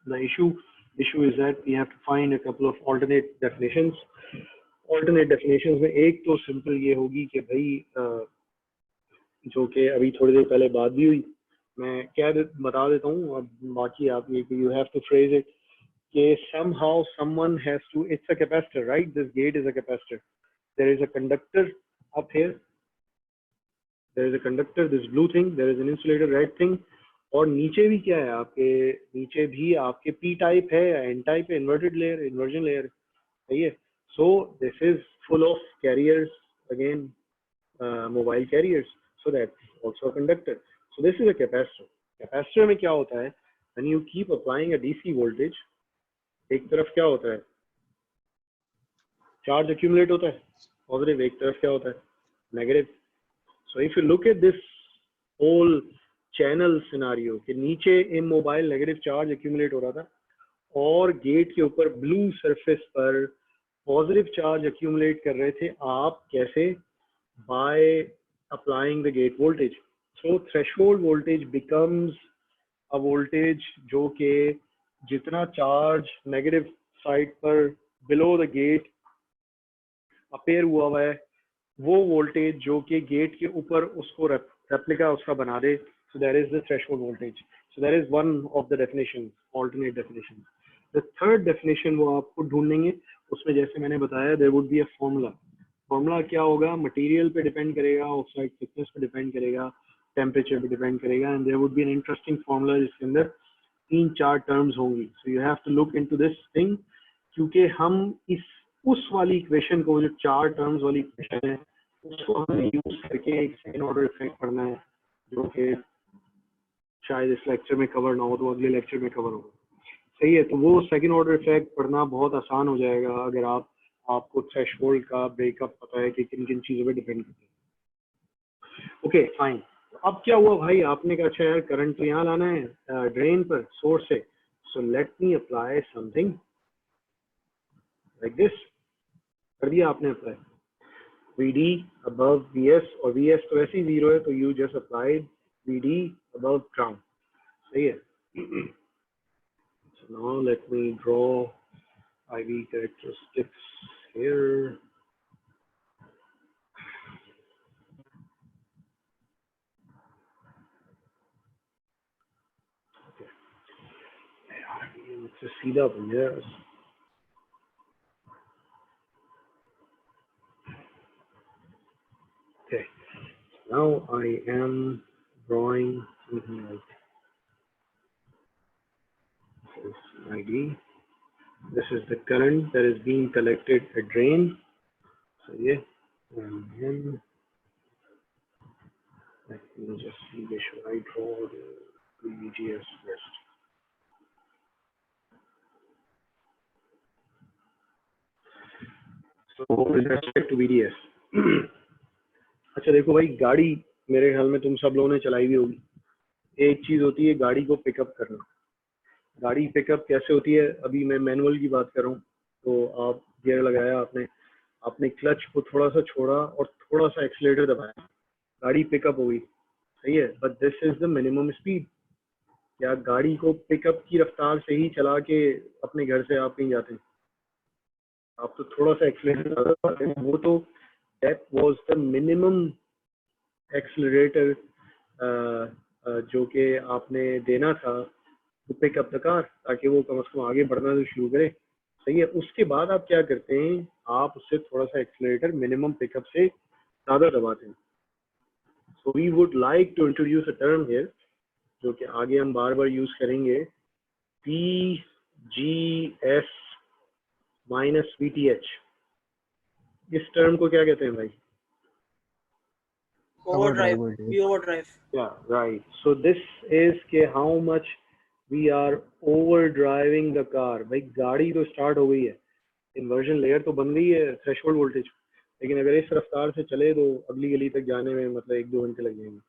Speaker 1: the issue is that we have to find a couple of alternate definitions. Alternate definitions में एक तो सिंपल ये होगी कि भाई जो कि अभी थोड़ी देर पहले बात भी हुई, मैं क्या बता देता हूँ, अब बाकी आप ये कि you have to phrase it कि somehow someone has to, it's a capacitor, right? This gate is a capacitor. There is a conductor up here, there is a conductor, this blue thing, there is an insulator, red thing, और नीचे भी क्या है आपके, नीचे भी आपके p type है या n type है, inverted layer, inversion layer। सही है, so this is full of carriers, again mobile carriers। so that's also a conductor. So this is a capacitor. Capacitor में क्या होता है, when you keep applying a DC voltage, एक तरफ क्या होता है, चार्ज accumulate होता है पॉजिटिव, एक तरफ क्या होता है negative. So if you look at this whole channel scenario कि नीचे इमोबाइल नेगेटिव चार्ज accumulate हो रहा था और गेट के ऊपर ब्लू सरफेस पर पॉजिटिव चार्ज accumulate कर रहे थे, आप कैसे, by applying the gate voltage. So threshold voltage becomes a voltage जो के जितना चार्ज नेगेटिव साइड पर बिलो द गेट अपेयर हुआ है, वो वोल्टेज जो कि गेट के ऊपर उसको रेप्लिका उसका बना दे. So that is the threshold voltage. So that is one of the definitions, alternate definitions. The third definition वो आपको ढूंढेंगे, उसमें जैसे मैंने बताया there would be a formula. Formula क्या होगा, मटेरियल पे डिपेंड करेगा, ऑक्साइड थिकनेस पे डिपेंड करेगा, टेम्परेचर पे डिपेंड करेगा, and there would be an interesting formula जिसके अंदर 3-4 टर्म्स होंगी. So you have to look into this thing, क्योंकि हम उस वाली इक्वेशन को, जो 4 टर्म्स वाली इक्वेशन है, उसको हमें यूज करके एक सेकंड ऑर्डर इफेक्ट पढ़ना है, जो कि शायद इस लेक्चर में कवर ना हो तो अगले लेक्चर में कवर होगा. सही है, तो वो सेकंड ऑर्डर इफेक्ट पढ़ना बहुत आसान हो जाएगा अगर आपको थ्रेशोल्ड का ब्रेकअप पता है कि किन किन चीज़ों पे डिपेंड करता है. Okay fine. अब क्या हुआ भाई, आपने कहा अच्छा यार करंट तो यहाँ लाना है ड्रेन पर सोर्स से, so let me apply something like this. कर दिया आपने अप्लाई, VD above VS, और VS तो वैसे ही 0 है, तो you just applied VD above ground. सही है. So now let me draw IV characteristics here. Okay. Let's just see that one. Yes. Okay. Now I am drawing something like this is ID. This is the current that is being collected at drain. So yeah, and then let me just see where should I draw the VGS first. So with respect to VDS, अच्छा देखो भाई, गाड़ी मेरे ख्याल में तुम सब लोगों ने चलाई भी होगी. एक चीज होती है गाड़ी को पिकअप करना. गाड़ी पिकअप कैसे होती है, अभी मैं मैनुअल की बात कर रहा हूँ, तो आप गियर लगाया, आपने क्लच को थोड़ा सा छोड़ा और थोड़ा सा एक्सीलरेटर दबाया, गाड़ी पिकअप हो गई. सही है, but this is the minimum speed. क्या गाड़ी को पिकअप की रफ्तार से ही चला के अपने घर से आप कहीं जाते हैं? आप तो थोड़ा सा एक्सीलरेटर दबाते हैं. वो तो that was the minimum accelerator जो कि आपने देना था to pick up the car, ताकि वो कम से कम आगे बढ़ना तो शुरू करे. सही है. उसके बाद आप क्या करते हैं, आप उससे थोड़ा सा एक्सीलरेटर मिनिमम पिकअप से ज़्यादा दबाते हैं. So we would like to introduce a term here, जो कि आगे हम बार बार यूज करेंगे, PGS माइनस VTH. इस टर्म को क्या कहते हैं भाई?
Speaker 5: overdrive. Overdrive.
Speaker 1: Yeah, right. So this is के how much we are overdriving the car. भाई गाड़ी तो स्टार्ट हो गई है, इन्वर्जन लेयर तो बन गई है थ्रेशोल्ड वोल्टेज, लेकिन अगर इस रफ्तार से चले तो अगली गली तक जाने में मतलब 1-2 घंटे लग जाएंगे.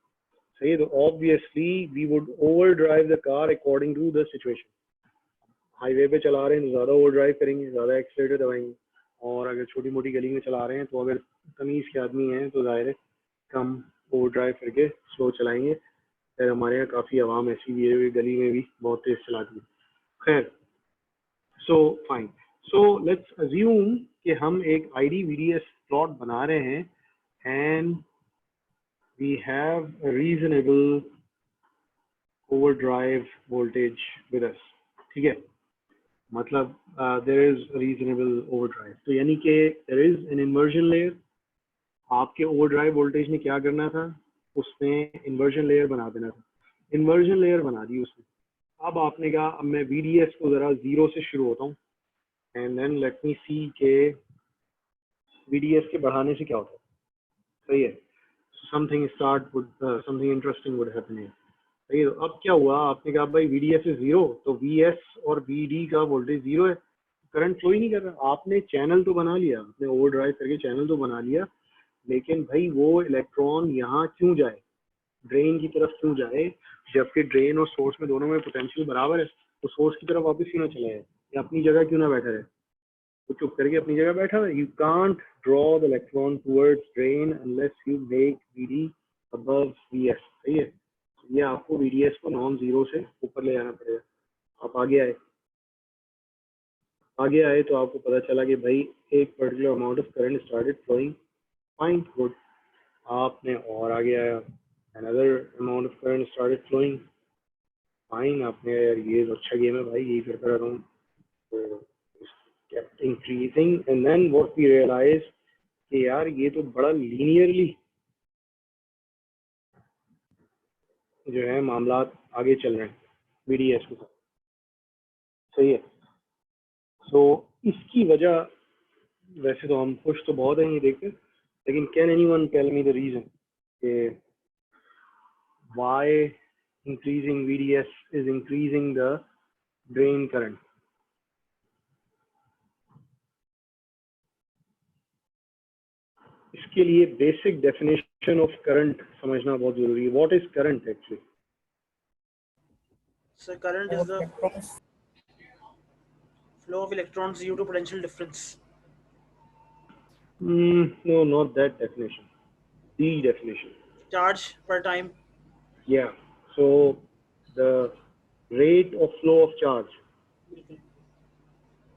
Speaker 1: सही है. तो obviously we would overdrive the car according to the situation. Highway पे चला रहे हैं तो ज़्यादा ओवरड्राइव करेंगे, ज़्यादा एक्सीलरेटर दबाएंगे, और अगर छोटी मोटी गली में चला रहे हैं तो अगर तमीज़ के आदमी हैं तो ज़ाहिर है कम ओवरड्राइव करके स्लो चलाएंगे. फिर हमारे यहाँ काफ़ी आवाम ऐसी भी है, गली में भी बहुत तेज़ चलाती है. खैर, so fine. So let's assume कि हम एक ID VDS प्लॉट बना रहे हैं, and we have a reasonable overdrive voltage with us. ठीक है, मतलब देयर इज रीजनेबल ओवरड्राइव. तो यानी कि there is an inversion layer. आपके ओवरड्राइव वोल्टेज ने क्या करना था, उसमें इन्वर्जन लेयर बना देना था. इन्वर्जन लेयर बना दी उसने. अब आपने कहा अब मैं VDS को ज़रा 0 से शुरू होता हूँ, एंड देन लेट मी सी के VDS के बढ़ाने से क्या होता है. सही है. something interesting would happen here. सही है, अब क्या हुआ, आपने कहा भाई VDS is 0, तो VS और VD का वोल्टेज 0 है, करंट फ्लो ही नहीं कर रहा। आपने चैनल तो बना लिया, आपने ओवरड्राइव करके चैनल तो बना लिया, लेकिन भाई वो इलेक्ट्रॉन यहाँ क्यों जाए, ड्रेन की तरफ क्यों जाए, जबकि ड्रेन और सोर्स में दोनों में पोटेंशियल बराबर है, तो सोर्स की तरफ वापस क्यों ना चला है, या अपनी जगह क्यों ना बैठा रहे, तो चुप करके अपनी जगह बैठा है। You can't draw the electron towards drain unless you make VD above VS। सही है, ये आपको VDS को नॉन जीरो से ऊपर ले जाना पड़ेगा। आप आगे आए तो आपको पता चला कि भाई एक particular amount of current started flowing, fine good. आपने और आगे आया, another amount of current started flowing, fine। आपने यार ये तो अच्छा गेम है भाई, यही करता रहता हूँ, तो kept increasing and then what we realized कि यार ये तो बड़ा लीनियरली जो है मामलात आगे चल रहे हैं VDS के साथ। सही है, तो इसकी वजह, वैसे तो हम खुश तो बहुत हैं ये देखकर, लेकिन can anyone tell me the reason कि why increasing VDS is increasing the drain current? इसके लिए बेसिक डेफिनेशन ऑफ करंट समझना बहुत जरूरी है। What is current actually?
Speaker 5: So current is the flow of electrons due to potential difference.
Speaker 1: No, not that definition. The definition.
Speaker 5: Charge per time.
Speaker 1: Yeah. So the rate of flow of charge.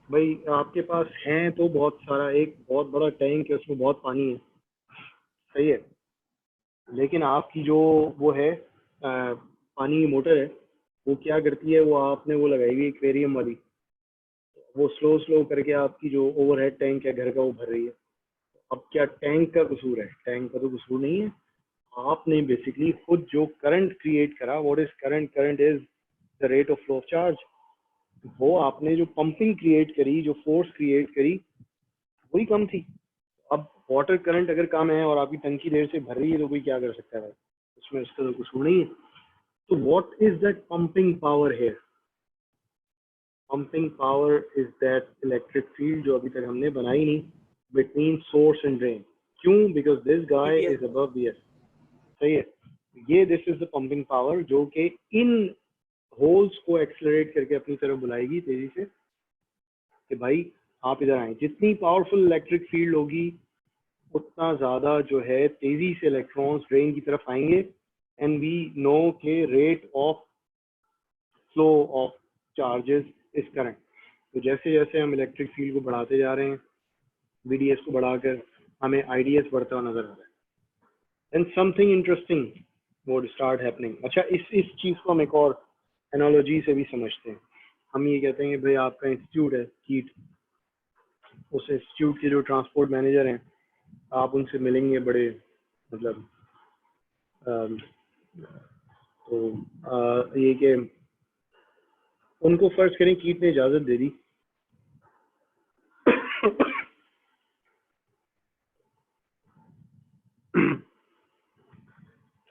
Speaker 1: भाई आपके पास है तो बहुत सारा, एक बहुत बड़ा tank है, उसमें बहुत पानी है, सही है, लेकिन आपकी जो वो है पानी की मोटर है, वो क्या करती है, वो आपने वो लगाई हुई एक्वेरियम वाली, वो स्लो करके आपकी जो ओवरहेड टैंक है घर का वो भर रही है। अब क्या टैंक का कसूर है? टैंक का तो कसूर नहीं है, आपने बेसिकली खुद जो करंट क्रिएट करा। What is current? Current is the rate of flow of charge. वो आपने जो पंपिंग क्रिएट करी, जो फोर्स क्रिएट करी, वही कम थी। अब वाटर करंट अगर कम है और आपकी टंकी देर से भर रही है तो कोई क्या कर सकता है भाई, उसमें उसका तो कसूर नहीं है। तो what is that pumping power here? Pumping power is that electric field जो अभी तक हमने बनाई नहीं बिटवीन सोर्स एंड ड्रेन। क्यों? Because this guy is above VS। सही है, ये this is the pumping power जो कि इन होल्स को एक्सेलरेट करके अपनी तरफ बुलाएगी तेजी से कि भाई आप इधर आए। जितनी पावरफुल इलेक्ट्रिक फील्ड होगी उतना ज्यादा जो है तेजी से इलेक्ट्रॉन्स ड्रेन की तरफ आएंगे। एंड वी नो के rate of flow of charges is current. तो जैसे जैसे हम इलेक्ट्रिक फील्ड को बढ़ाते जा रहे हैं, VDS को बढ़ाकर हमें IDS बढ़ता हुआ नजर आ रहा है। And something interesting would start happening. अच्छा, इस चीज को हम एक और एनालॉजी से भी समझते हैं। हम ये कहते हैं कि भाई आपका इंस्टीट्यूट है कीट, उस इंस्टीट्यूट के जो ट्रांसपोर्ट मैनेजर हैं, आप उनसे मिलेंगे, बड़े मतलब तो ये कि उनको फर्ज करें कीट ने इजाजत दे दी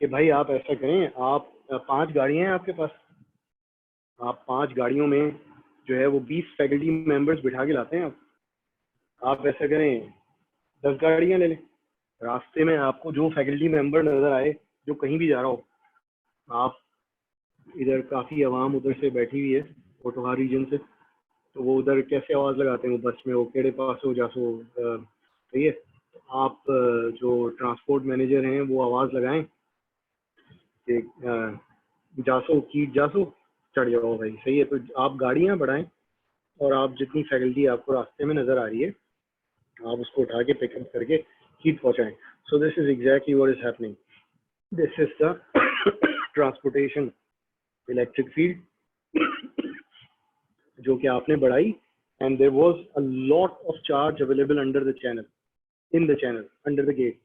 Speaker 1: कि भाई आप ऐसा करें, आप 5 गाड़ियां हैं आपके पास, आप 5 गाड़ियों में जो है वो 20 फैकल्टी मेंबर्स बिठा के लाते हैं। आप ऐसा करें 10 गाड़ियां ले लें, रास्ते में आपको जो फैकल्टी मेंबर नजर आए जो कहीं भी जा रहा हो, आप इधर काफ़ी आवाम उधर से बैठी हुई है पोटोहार रीजन से, तो वो उधर कैसे आवाज़ लगाते हैं वो बस में, वो केड़े पास हो जासो, सही है। आप जो ट्रांसपोर्ट मैनेजर हैं वो आवाज़ लगाएं कि जासो कीट जासो, चढ़ जाओ भाई, सही है। तो आप गाड़ियाँ बढ़ाएं और आप जितनी फैकल्टी आपको रास्ते में नज़र आ रही है आप उसको उठा के पिकअप करके कीट पहुँचाएं। So this is exactly what is happening. This is the transportation electric field जो कि आपने बढ़ाई, and there was a lot of charge available under the channel, in the channel, under the gate.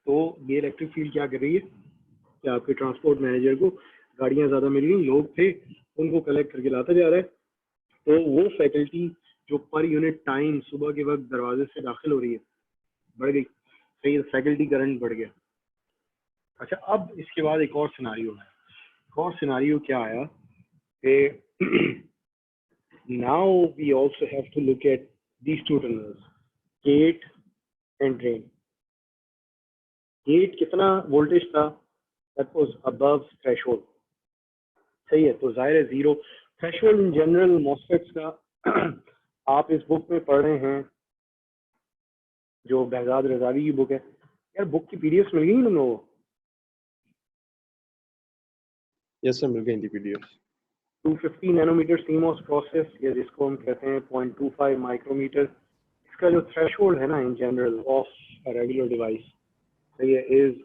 Speaker 1: तो ये electric field क्या कर रही है कि आपके ट्रांसपोर्ट मैनेजर को गाड़ियां ज्यादा मिल गई, लोग थे, उनको कलेक्ट करके लाता जा रहा है। तो वो फैकल्टी जो पर यूनिट टाइम सुबह के वक्त दरवाजे से दाखिल हो रही है बढ़ गई, सही है, फैकल्टी करंट बढ़ गया। अच्छा, अब इसके बाद एक और सिनारियो है। एक और सिनारियो क्या आया कि now we also have to look at these two tunnels, gate and drain. Gate कितना वोल्टेज था? That was above threshold, सही है, तो जाहिर है जीरो थ्रेशोल्ड इन जनरल मॉस्फेट्स का आप इस बुक में पढ़ रहे हैं जो बहजाद रजावी की बुक है। यार बुक की पीडीएफ मिल गई तुम लोगों को?
Speaker 3: यस सर, मिल गई पीडीएफ।
Speaker 1: 250 नैनोमीटर सीमॉस प्रोसेस, या जिसको हम कहते हैं 0.25 माइक्रोमीटर, इसका जो थ्रेशोल्ड है ना in general of regular device, सही है, इज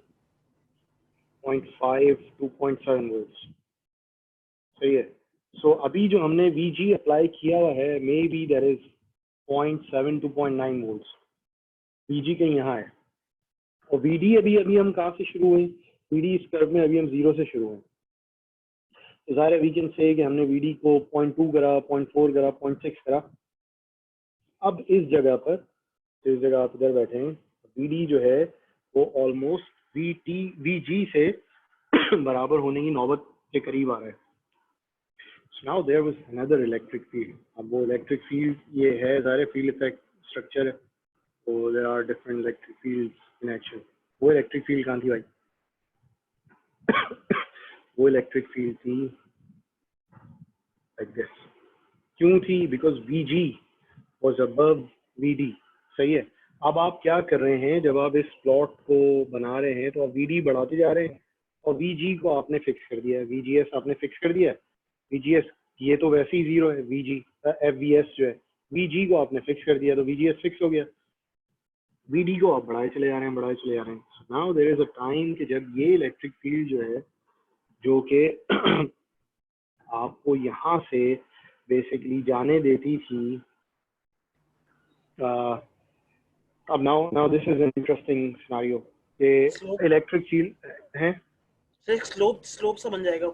Speaker 1: 0.5 to 0.7 वोल्ट्स, सही है। सो अभी जो हमने VG अप्लाई किया हुआ है, maybe there is 0.7 to 0.9 volts, VG कहीं यहाँ है, और VD अभी हम कहाँ से शुरू हुए? VD इस कर्व में अभी हम 0 से शुरू हुए, तो ज़ाहिर है वी कैन से कि हमने VD को 0.2 करा, 0.4 करा, 0.6 करा। अब इस जगह पर, जिस जगह आप इधर बैठे हैं, VD जो है वो ऑलमोस्ट VG से बराबर होने की नौबत के करीब आ रहा है। So now there was another electric field. अब वो इलेक्ट्रिक फील्ड ये है, ज़ाहिर फील्ड इफेक्ट स्ट्रक्चर है, तो there are different electric fields in action. वो इलेक्ट्रिक फील्ड कहाँ थी भाई? वो इलेक्ट्रिक फील्ड थी like this. क्यों थी? Because VG was above VD, सही है। अब आप क्या कर रहे हैं, जब आप इस प्लॉट को बना रहे हैं तो आप VD बढ़ाते जा रहे हैं और VG को आपने फिक्स कर दिया है, VGS आपने फिक्स कर दिया है। VGS ये तो वैसे ही 0 है, VG FVS जो है, VG को आपने फिक्स कर दिया तो VGS फिक्स हो गया। VD को आप बढ़ाए चले जा रहे हैं, बढ़ाए चले जा रहे हैं। Now there is a time कि जब ये इलेक्ट्रिक फील्ड जो है, जो कि आपको यहाँ से बेसिकली जाने देती थी, अब now this is an interesting scenario कि इलेक्ट्रिक फील्ड है
Speaker 5: सर स्लोप सा बन जाएगा।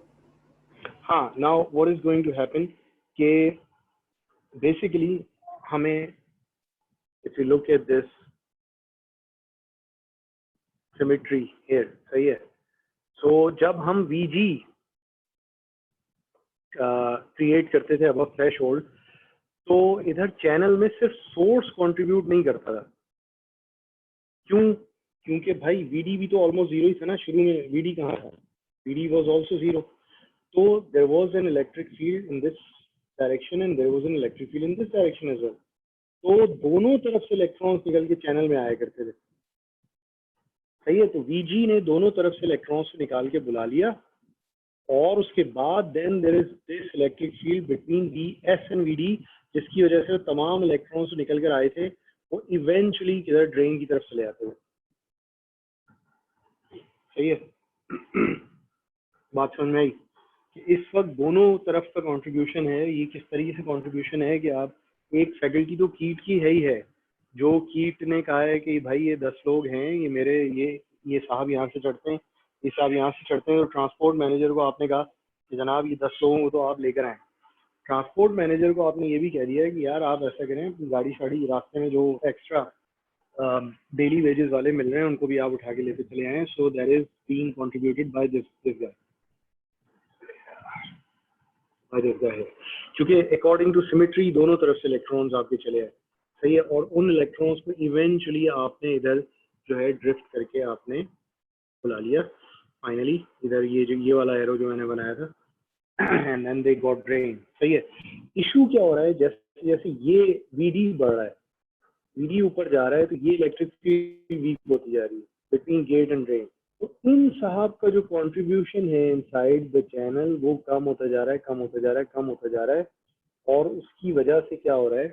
Speaker 1: हाँ, now what is going to happen कि बेसिकली हमें, if you look at this symmetry here, सही है, सो जब हम VG क्रिएट करते थे अबव थ्रेशोल्ड, तो इधर चैनल में सिर्फ सोर्स कंट्रीब्यूट नहीं करता था। क्यों? क्योंकि भाई VD भी तो ऑलमोस्ट 0 ही था ना शुरू में। VD कहाँ था? VD वाज आल्सो 0, तो there was an electric field in this direction and there was an electric field in this direction as well. तो दोनों तरफ से इलेक्ट्रॉन्स निकल के चैनल में आया करते थे, सही है। तो VG ने दोनों तरफ से इलेक्ट्रॉन्स को निकाल के बुला लिया, और उसके बाद then there is this electric field between VS and VD, जिसकी वजह से तमाम इलेक्ट्रॉन्स निकल कर आए थे वो इवेंचुअली किधर ड्रेन की तरफ चले जाते थे, सही है। बात समझ में आई कि इस वक्त दोनों तरफ का कंट्रीब्यूशन है। ये किस तरीके से कंट्रीब्यूशन है कि आप एक फैकल्टी तो कीट की है ही है, जो कीट ने कहा है कि भाई ये 10 लोग हैं, ये मेरे ये साहब यहाँ से चढ़ते हैं, ये साहब यहाँ से चढ़ते हैं, तो ट्रांसपोर्ट मैनेजर को आपने कहा कि जनाब ये 10 लोगों को तो आप लेकर आए। ट्रांसपोर्ट मैनेजर को आपने ये भी कह दिया है कि यार आप ऐसा करें, गाड़ी शाड़ी रास्ते में जो एक्स्ट्रा डेली वेजेस वाले मिल रहे हैं उनको भी आप उठा के लेते चले आए। So that is being contributed by this guy है, क्योंकि अकॉर्डिंग टू सिमेट्री दोनों तरफ से इलेक्ट्रॉन्स आपके चले आए, सही है। और उन इलेक्ट्रॉन्स को इवेंचुअली आपने इधर जो है ड्रिफ्ट करके आपने बुला लिया फाइनली इधर, ये वाला एरो जो मैंने बनाया था, and then they got drain, सही है। इशू क्या हो रहा है, जैसे जैसे ये VD बढ़ रहा है, VD ऊपर जा रहा है, तो ये इलेक्ट्रिक फील्ड वीक होती जा रही है बिटवीन गेट एंड ड्रेन। तो इन साहब का जो कंट्रीब्यूशन है इनसाइड द चैनल वो कम होता जा रहा है, कम होता जा रहा है, कम होता जा रहा है। और उसकी वजह से क्या हो रहा है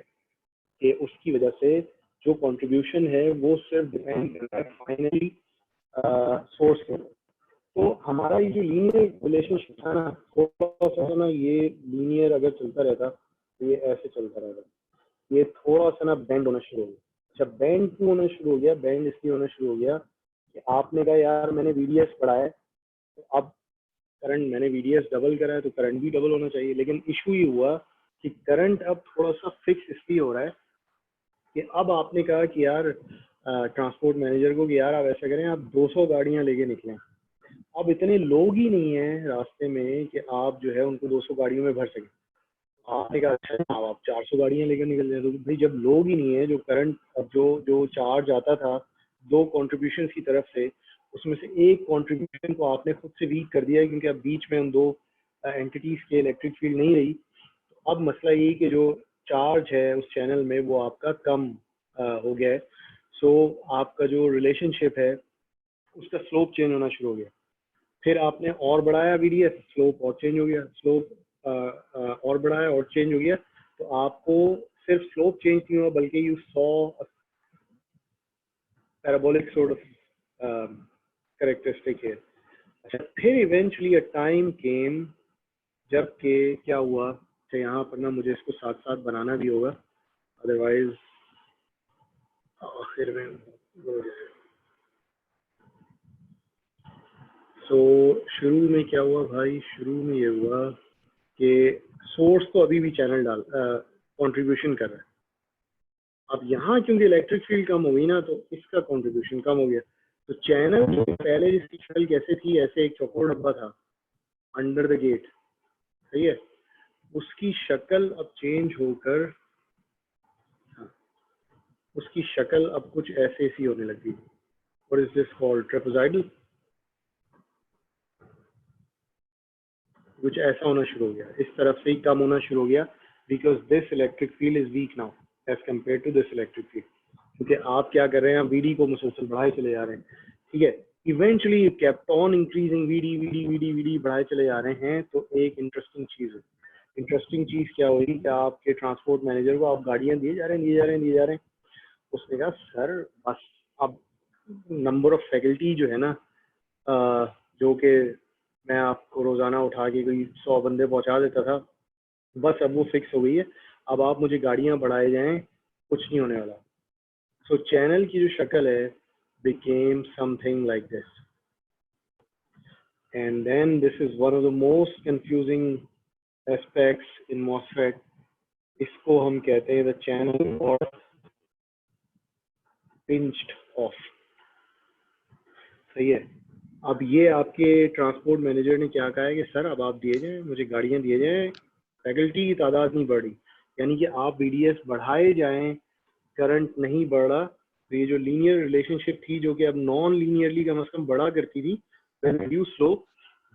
Speaker 1: कि उसकी वजह से जो कंट्रीब्यूशन है वो सिर्फ डिपेंड करता है फाइनली सोर्स के ऊपर। तो हमारा ये जो लीनियर रिलेशनशिप था ना, थोड़ा सा ना ये लीनियर अगर चलता रहता तो ये ऐसे चलता रहता, ये थोड़ा सा ना बेंड होना शुरू हो गया। जब बेंड क्यों होना शुरू हो गया? बेंड इसलिए होना शुरू हो गया कि आपने कहा यार मैंने VDS बढ़ाया है, तो अब करंट मैंने VDS डबल करा है तो करंट भी डबल होना चाहिए। लेकिन इशू ये हुआ कि करंट अब थोड़ा सा फिक्स इसलिए हो रहा है कि अब आपने कहा कि यार ट्रांसपोर्ट मैनेजर को कि यार आप ऐसा करें, आप 200 गाड़ियां लेके निकलें। अब इतने लोग ही नहीं हैं रास्ते में कि आप जो है उनको 200 गाड़ियों में भर सकें। आपने कहा अच्छा अब आप 400 गाड़ियां लेकर निकल रहे हैं, तो भाई जब लोग ही नहीं है, जो करंट अब जो जो चार्ज आता था 2 कॉन्ट्रीब्यूशन की तरफ से, उसमें से एक कॉन्ट्रीब्यूशन को आपने खुद से वीक कर दिया है, क्योंकि अब बीच में उन 2 एंटिटीज के इलेक्ट्रिक फील्ड नहीं रही। तो अब मसला ये कि जो चार्ज है उस चैनल में वो आपका कम हो गया है। सो आपका जो रिलेशनशिप है उसका स्लोप चेंज होना शुरू हो गया। फिर आपने और बढ़ाया वीडीएस, स्लोप और चेंज हो गया, स्लोप और बढ़ाया और चेंज हो गया। तो आपको सिर्फ स्लोप चेंज नहीं हुआ, बल्कि you saw parabolic sort of characteristic है। अच्छा, फिर इवेंचुअली अ टाइम केम जबकि क्या हुआ, अच्छा यहाँ पर ना मुझे इसको साथ साथ बनाना भी होगा, अदरवाइज आखिर में हो जाएगा। तो शुरू में क्या हुआ भाई, शुरू में ये हुआ कि सोर्स तो अभी भी चैनल डाल कंट्रीब्यूशन कर रहा है। अब यहाँ क्योंकि इलेक्ट्रिक फील्ड कम हो गई ना, तो इसका कंट्रीब्यूशन कम हो गया। तो चैनल जो पहले जिसकी शक्ल कैसे थी, ऐसे एक चौकोर डब्बा था अंडर द गेट, सही है, उसकी शक्ल अब चेंज होकर, हाँ, उसकी शक्ल अब कुछ ऐसे सी होने लगी। What is this called, trapezoidal, कुछ ऐसा होना शुरू हो गया, इस तरफ से ही कम होना शुरू हो गया, because this electric field is weak now as compare to this electric field. क्योंकि आप क्या कर रहे हैं, वीडी को मुसलसल बढ़ाए चले जा रहे हैं, ठीक है। Eventually kept on increasing, VD VD VD VD बढ़ाए चले जा रहे हैं। तो एक इंटरेस्टिंग चीज है, इंटरेस्टिंग चीज क्या हुई कि आपके ट्रांसपोर्ट मैनेजर को आप गाड़ियां दिए जा रहे हैं, दिए जा रहे हैं, दिए जा रहे हैं। उसने कहा सर बस अब नंबर ऑफ फैकल्टी जो है ना, जो कि मैं आपको रोजाना उठा के कोई 100 बंदे पहुंचा देता था, बस अब वो फिक्स हो गई है। अब आप मुझे गाड़ियां बढ़ाए जाएं, कुछ नहीं होने वाला। सो चैनल की जो शक्ल है became something like this, and then this is one of the most confusing aspects in MOSFET. इसको हम कहते हैं the channel or pinched off, सही है। अब ये आपके ट्रांसपोर्ट मैनेजर ने क्या कहा है कि सर अब आप दिए जाएं, मुझे गाड़ियां दिए जाएं, फैकल्टी की तादाद नहीं बढ़ी, यानी कि आप वीडीएस बढ़ाए जाएं, करंट नहीं बढ़ रहा। तो ये जो लीनियर रिलेशनशिप थी, जो कि अब नॉन लीनियरली कम से कम बढ़ा करती थी, रिड्यूस स्लोप,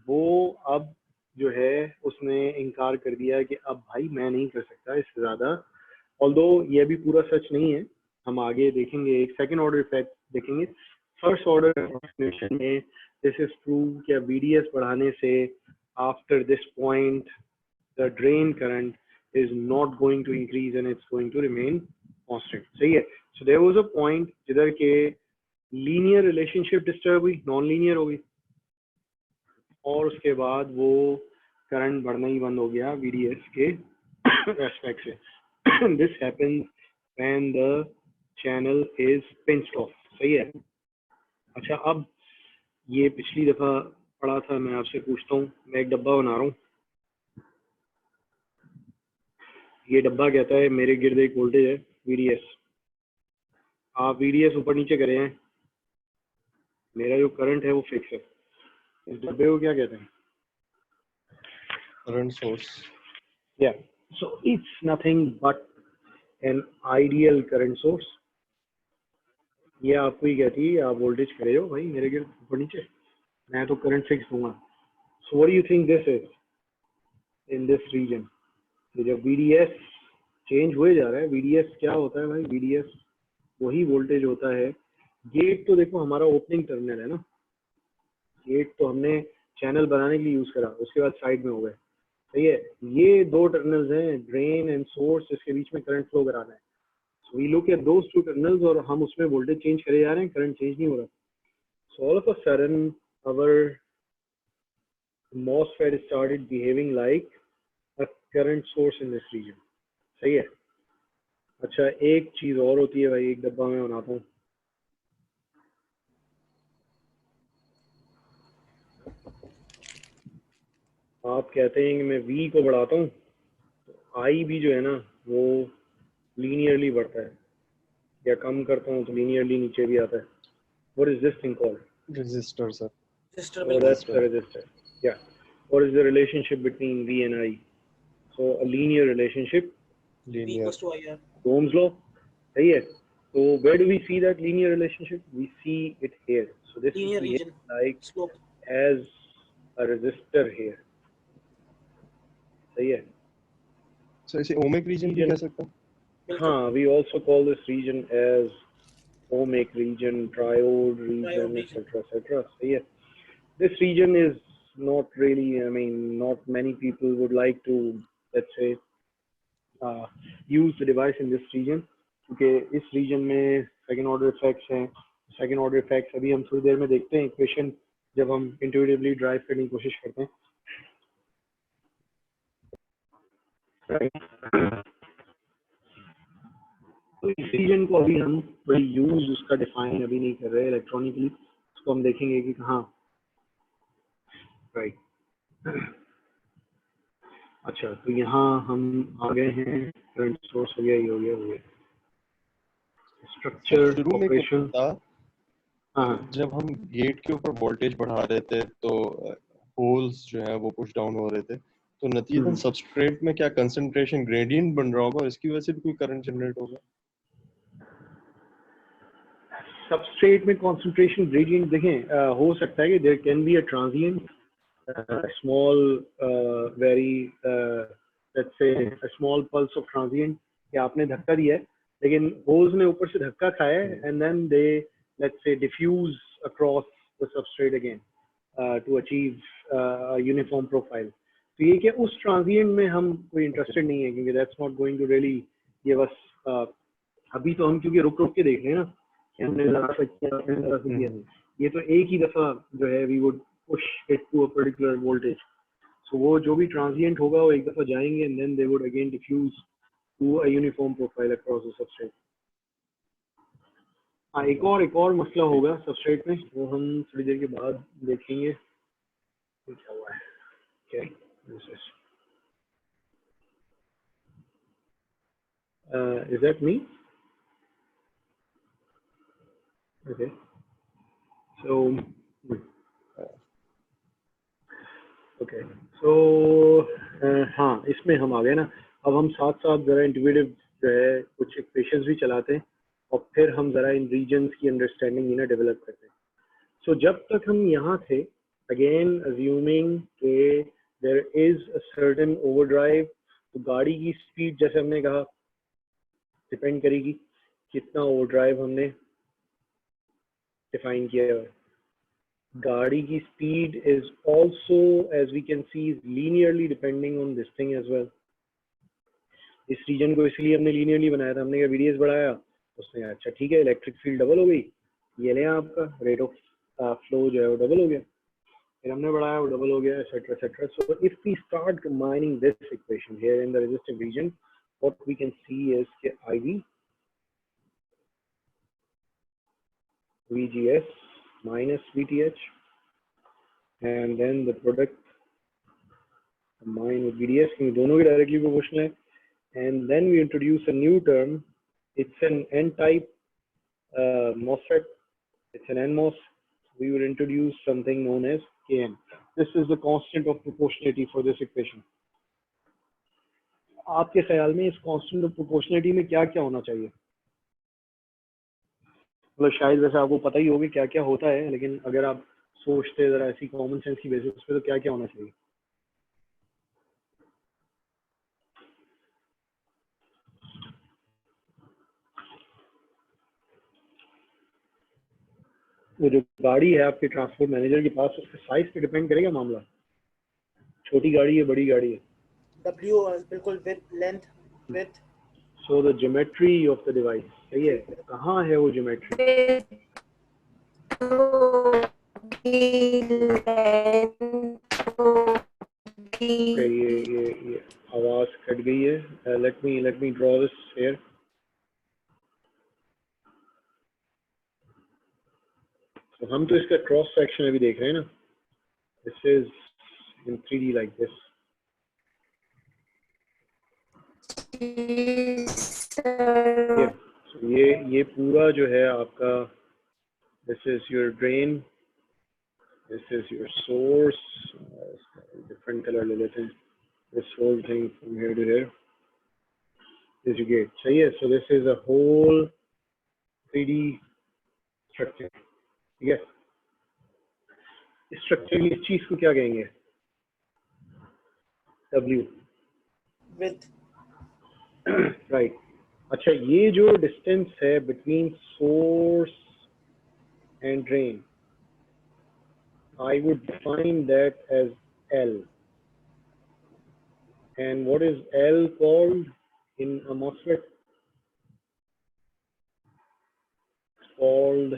Speaker 1: वो अब जो है उसने इनकार कर दिया कि अब भाई मैं नहीं कर सकता इससे ज़्यादा। ऑल्दो ये भी पूरा सच नहीं है, हम आगे देखेंगे, एक सेकेंड ऑर्डर इफेक्ट देखेंगे। फर्स्ट ऑर्डर एप्रोक्सीमेशन में दिस इज प्रूव कि वीडीएस बढ़ाने से after this point the drain current is not going to increase and it's going to remain constant, सही है। So there was a point जिधर के linear relationship disturb हुई, non linear हो गई, और उसके बाद वो करंट बढ़ना ही बंद हो गया VDS के एस्पेक्ट से। This happens when the channel is pinched off, सही है। अच्छा, अब ये पिछली दफा पढ़ा था, मैं आपसे पूछता हूँ, मैं एक डब्बा बना रहा हूँ, ये डब्बा कहता है मेरे गिर्द एक वोल्टेज है VDS, आप VDS ऊपर नीचे करें हैं, मेरा जो करंट है वो फिक्स है। इस डब्बे को क्या कहते हैं?
Speaker 3: Current source.
Speaker 1: या so it's nothing but an ideal current source. ये आपको ही कहती है आप वोल्टेज करे हो भाई मेरे गिर्द ऊपर नीचे, मैं तो करंट फिक्स दूंगा। So what do you think this is in this region? तो जब VDS चेंज हुए जा रहा है, VDS क्या होता है भाई? VDS वही वोल्टेज होता है। गेट तो देखो हमारा ओपनिंग टर्मिनल है ना, गेट तो हमने चैनल बनाने के लिए यूज करा, उसके बाद साइड में हो गए, सही है। ये 2 टर्मिनल्स हैं, ड्रेन एंड सोर्स, इसके बीच में करंट फ्लो कराना है। So we look at those 2 terminals और हम उसमें वोल्टेज चेंज करे जा रहे हैं, करंट चेंज नहीं हो रहा। So all of a sudden our MOSFET started behaving like a current source in this region, सही है। अच्छा, एक चीज और होती है भाई, एक डब्बा मैं बनाता हूँ, आप कहते हैं कि मैं V को बढ़ाता हूँ, आई भी जो है ना वो लीनियरली बढ़ता है, या कम करता हूँ तो लीनियरली नीचे भी आता है. What is this thing called?
Speaker 3: resistor sir.
Speaker 5: Sister
Speaker 1: Oh,
Speaker 5: बिल्कुल
Speaker 1: that's a resistor. Yeah. What is the relationship between V and I? So a linear relationship,
Speaker 5: V
Speaker 3: Linear.
Speaker 5: equals to IR.
Speaker 1: Ohm's law. सही है. So where do we see that linear relationship? We see it here. So this
Speaker 5: Linear
Speaker 1: will behave
Speaker 5: region.
Speaker 1: like
Speaker 5: Slope.
Speaker 1: as a resistor here. सही है.
Speaker 3: So इसे ohmic region भी
Speaker 1: Region.
Speaker 3: कह सकते हैं.
Speaker 5: बिल्कुल.
Speaker 1: हाँ, we also call this region as ohmic region, triode region,
Speaker 5: Triode region.
Speaker 1: etc. सही है. This region is not really, I mean, not many people would like to, let's say, use the device in this region, क्योंकि इस region में second order effects हैं. Second order effects अभी हम थोड़ी देर में देखते हैं equation जब हम intuitively drive करने की कोशिश करते हैं. तो इस region को अभी हम कोई use उसका define अभी नहीं कर रहे electronically, उसको हम देखेंगे कि कहाँ. Right. अच्छा, तो यहाँ हम आ गए हैं, करंट सोर्स हो गया, ये हो गया. स्ट्रक्चर
Speaker 3: शुरू में क्या
Speaker 1: ऑपरेशन.
Speaker 3: था,
Speaker 1: हाँ,
Speaker 3: जब हम गेट के ऊपर वोल्टेज बढ़ा रहे थे तो होल्स जो है वो पुश डाउन हो रहे थे, तो नतीजतन सबस्ट्रेट में क्या कंसंट्रेशन ग्रेडियंट बन रहा होगा और इसकी वजह से भी कोई करंट जनरेट होगा.
Speaker 1: सबस्ट्रेट में कंसंट्रेशन ग्रेडियंट देखें, हो सकता है कि there can be a transient small very let's say a small pulse of transient, कि आपने धक्का दिया है लेकिन होल्स ने ऊपर से धक्का खाया है and then they let's say diffuse across the substrate again to achieve uniform profile. तो ये क्या उस ट्रांजिएंट में हम कोई इंटरेस्टेड नहीं है, क्योंकि that's not going to really give us. अभी तो हम क्योंकि रुक रुक के देख रहे हैं ना कि हमने जरा सा किया, हमने जरा सा किया. ये तो एक ही दफा जो है we would push it to a particular voltage. So वो जो भी ट्रांजिएंट होगा वो एक दफा जाएंगे and then they would again diffuse to a uniform profile across the substrate. हाँ, एक और मसला होगा सबस्ट्रेट में, वो हम थोड़ी देर के बाद देखेंगे क्या हुआ है. Okay, this is that me? Okay. So, okay. So, हाँ, इसमें हम आ गए ना. अब हम साथ साथ जरा इंट्यूटिव जो है कुछ इक्वेशंस भी चलाते हैं और फिर हम जरा इन रीजन्स की अंडरस्टैंडिंग ना डेवलप करते हैं. So जब तक हम यहाँ थे, अगेन अज्यूमिंग के there is a certain overdrive, तो गाड़ी की स्पीड जैसे हमने कहा डिपेंड करेगी कितना ओवरड्राइव हमने डिफाइन किया है. गाड़ी की speed is also as we can see linearly depending on this thing as well. इस रीजन को इसलिए हमने लीनियरली बनाया था, हमने क्या VDS बढ़ाया, उसने अच्छा ठीक है इलेक्ट्रिक फील्ड डबल हो गई, ये लें आपका रेट ऑफ फ्लो जो है वो डबल हो गया, फिर हमने बढ़ाया वो डबल हो गया, etcetera etcetera. So if we start combining this equation here in the resistive region, what we can see is के IV VGS minus VTH and then the product combined with VDS, क्योंकि दोनों के directly proportional है. And then we introduce a new term. It's an N-type MOSFET. It's an NMOS. We will introduce something known as Kn. This is the constant of proportionality for this equation. आपके ख्याल में इस constant of proportionality में क्या क्या होना चाहिए? मतलब शायद वैसे आपको पता ही होगा क्या क्या होता है, लेकिन अगर आप सोचते जरा ऐसी कॉमन सेंस की बेसिस पे तो क्या क्या होना चाहिए? वो जो गाड़ी है आपके ट्रांसपोर्ट मैनेजर के पास, उसके साइज पे डिपेंड करेगा मामला. छोटी गाड़ी है, बड़ी गाड़ी है.
Speaker 5: W बिल्कुल with length with.
Speaker 1: So the geometry of the device, सही है, कहाँ है वो ज्योमेट्री? ये आवाज कट गई है. Let me draw this here. तो हम तो इसका क्रॉस सेक्शन अभी देख रहे हैं ना. This is in 3D like this. ये ये पूरा जो है आपका, this is your drain, this is your source, different colour ले लेते हैं, this whole thing from here to here is your gate, सही है। So this is a whole 3D structure, ठीक है। इस स्ट्रक्चर की इस चीज को क्या कहेंगे? W,
Speaker 5: with
Speaker 1: right. अच्छा, ये जो डिस्टेंस है between source and drain, I would define that as L. And what is L called in a MOSFET? It's called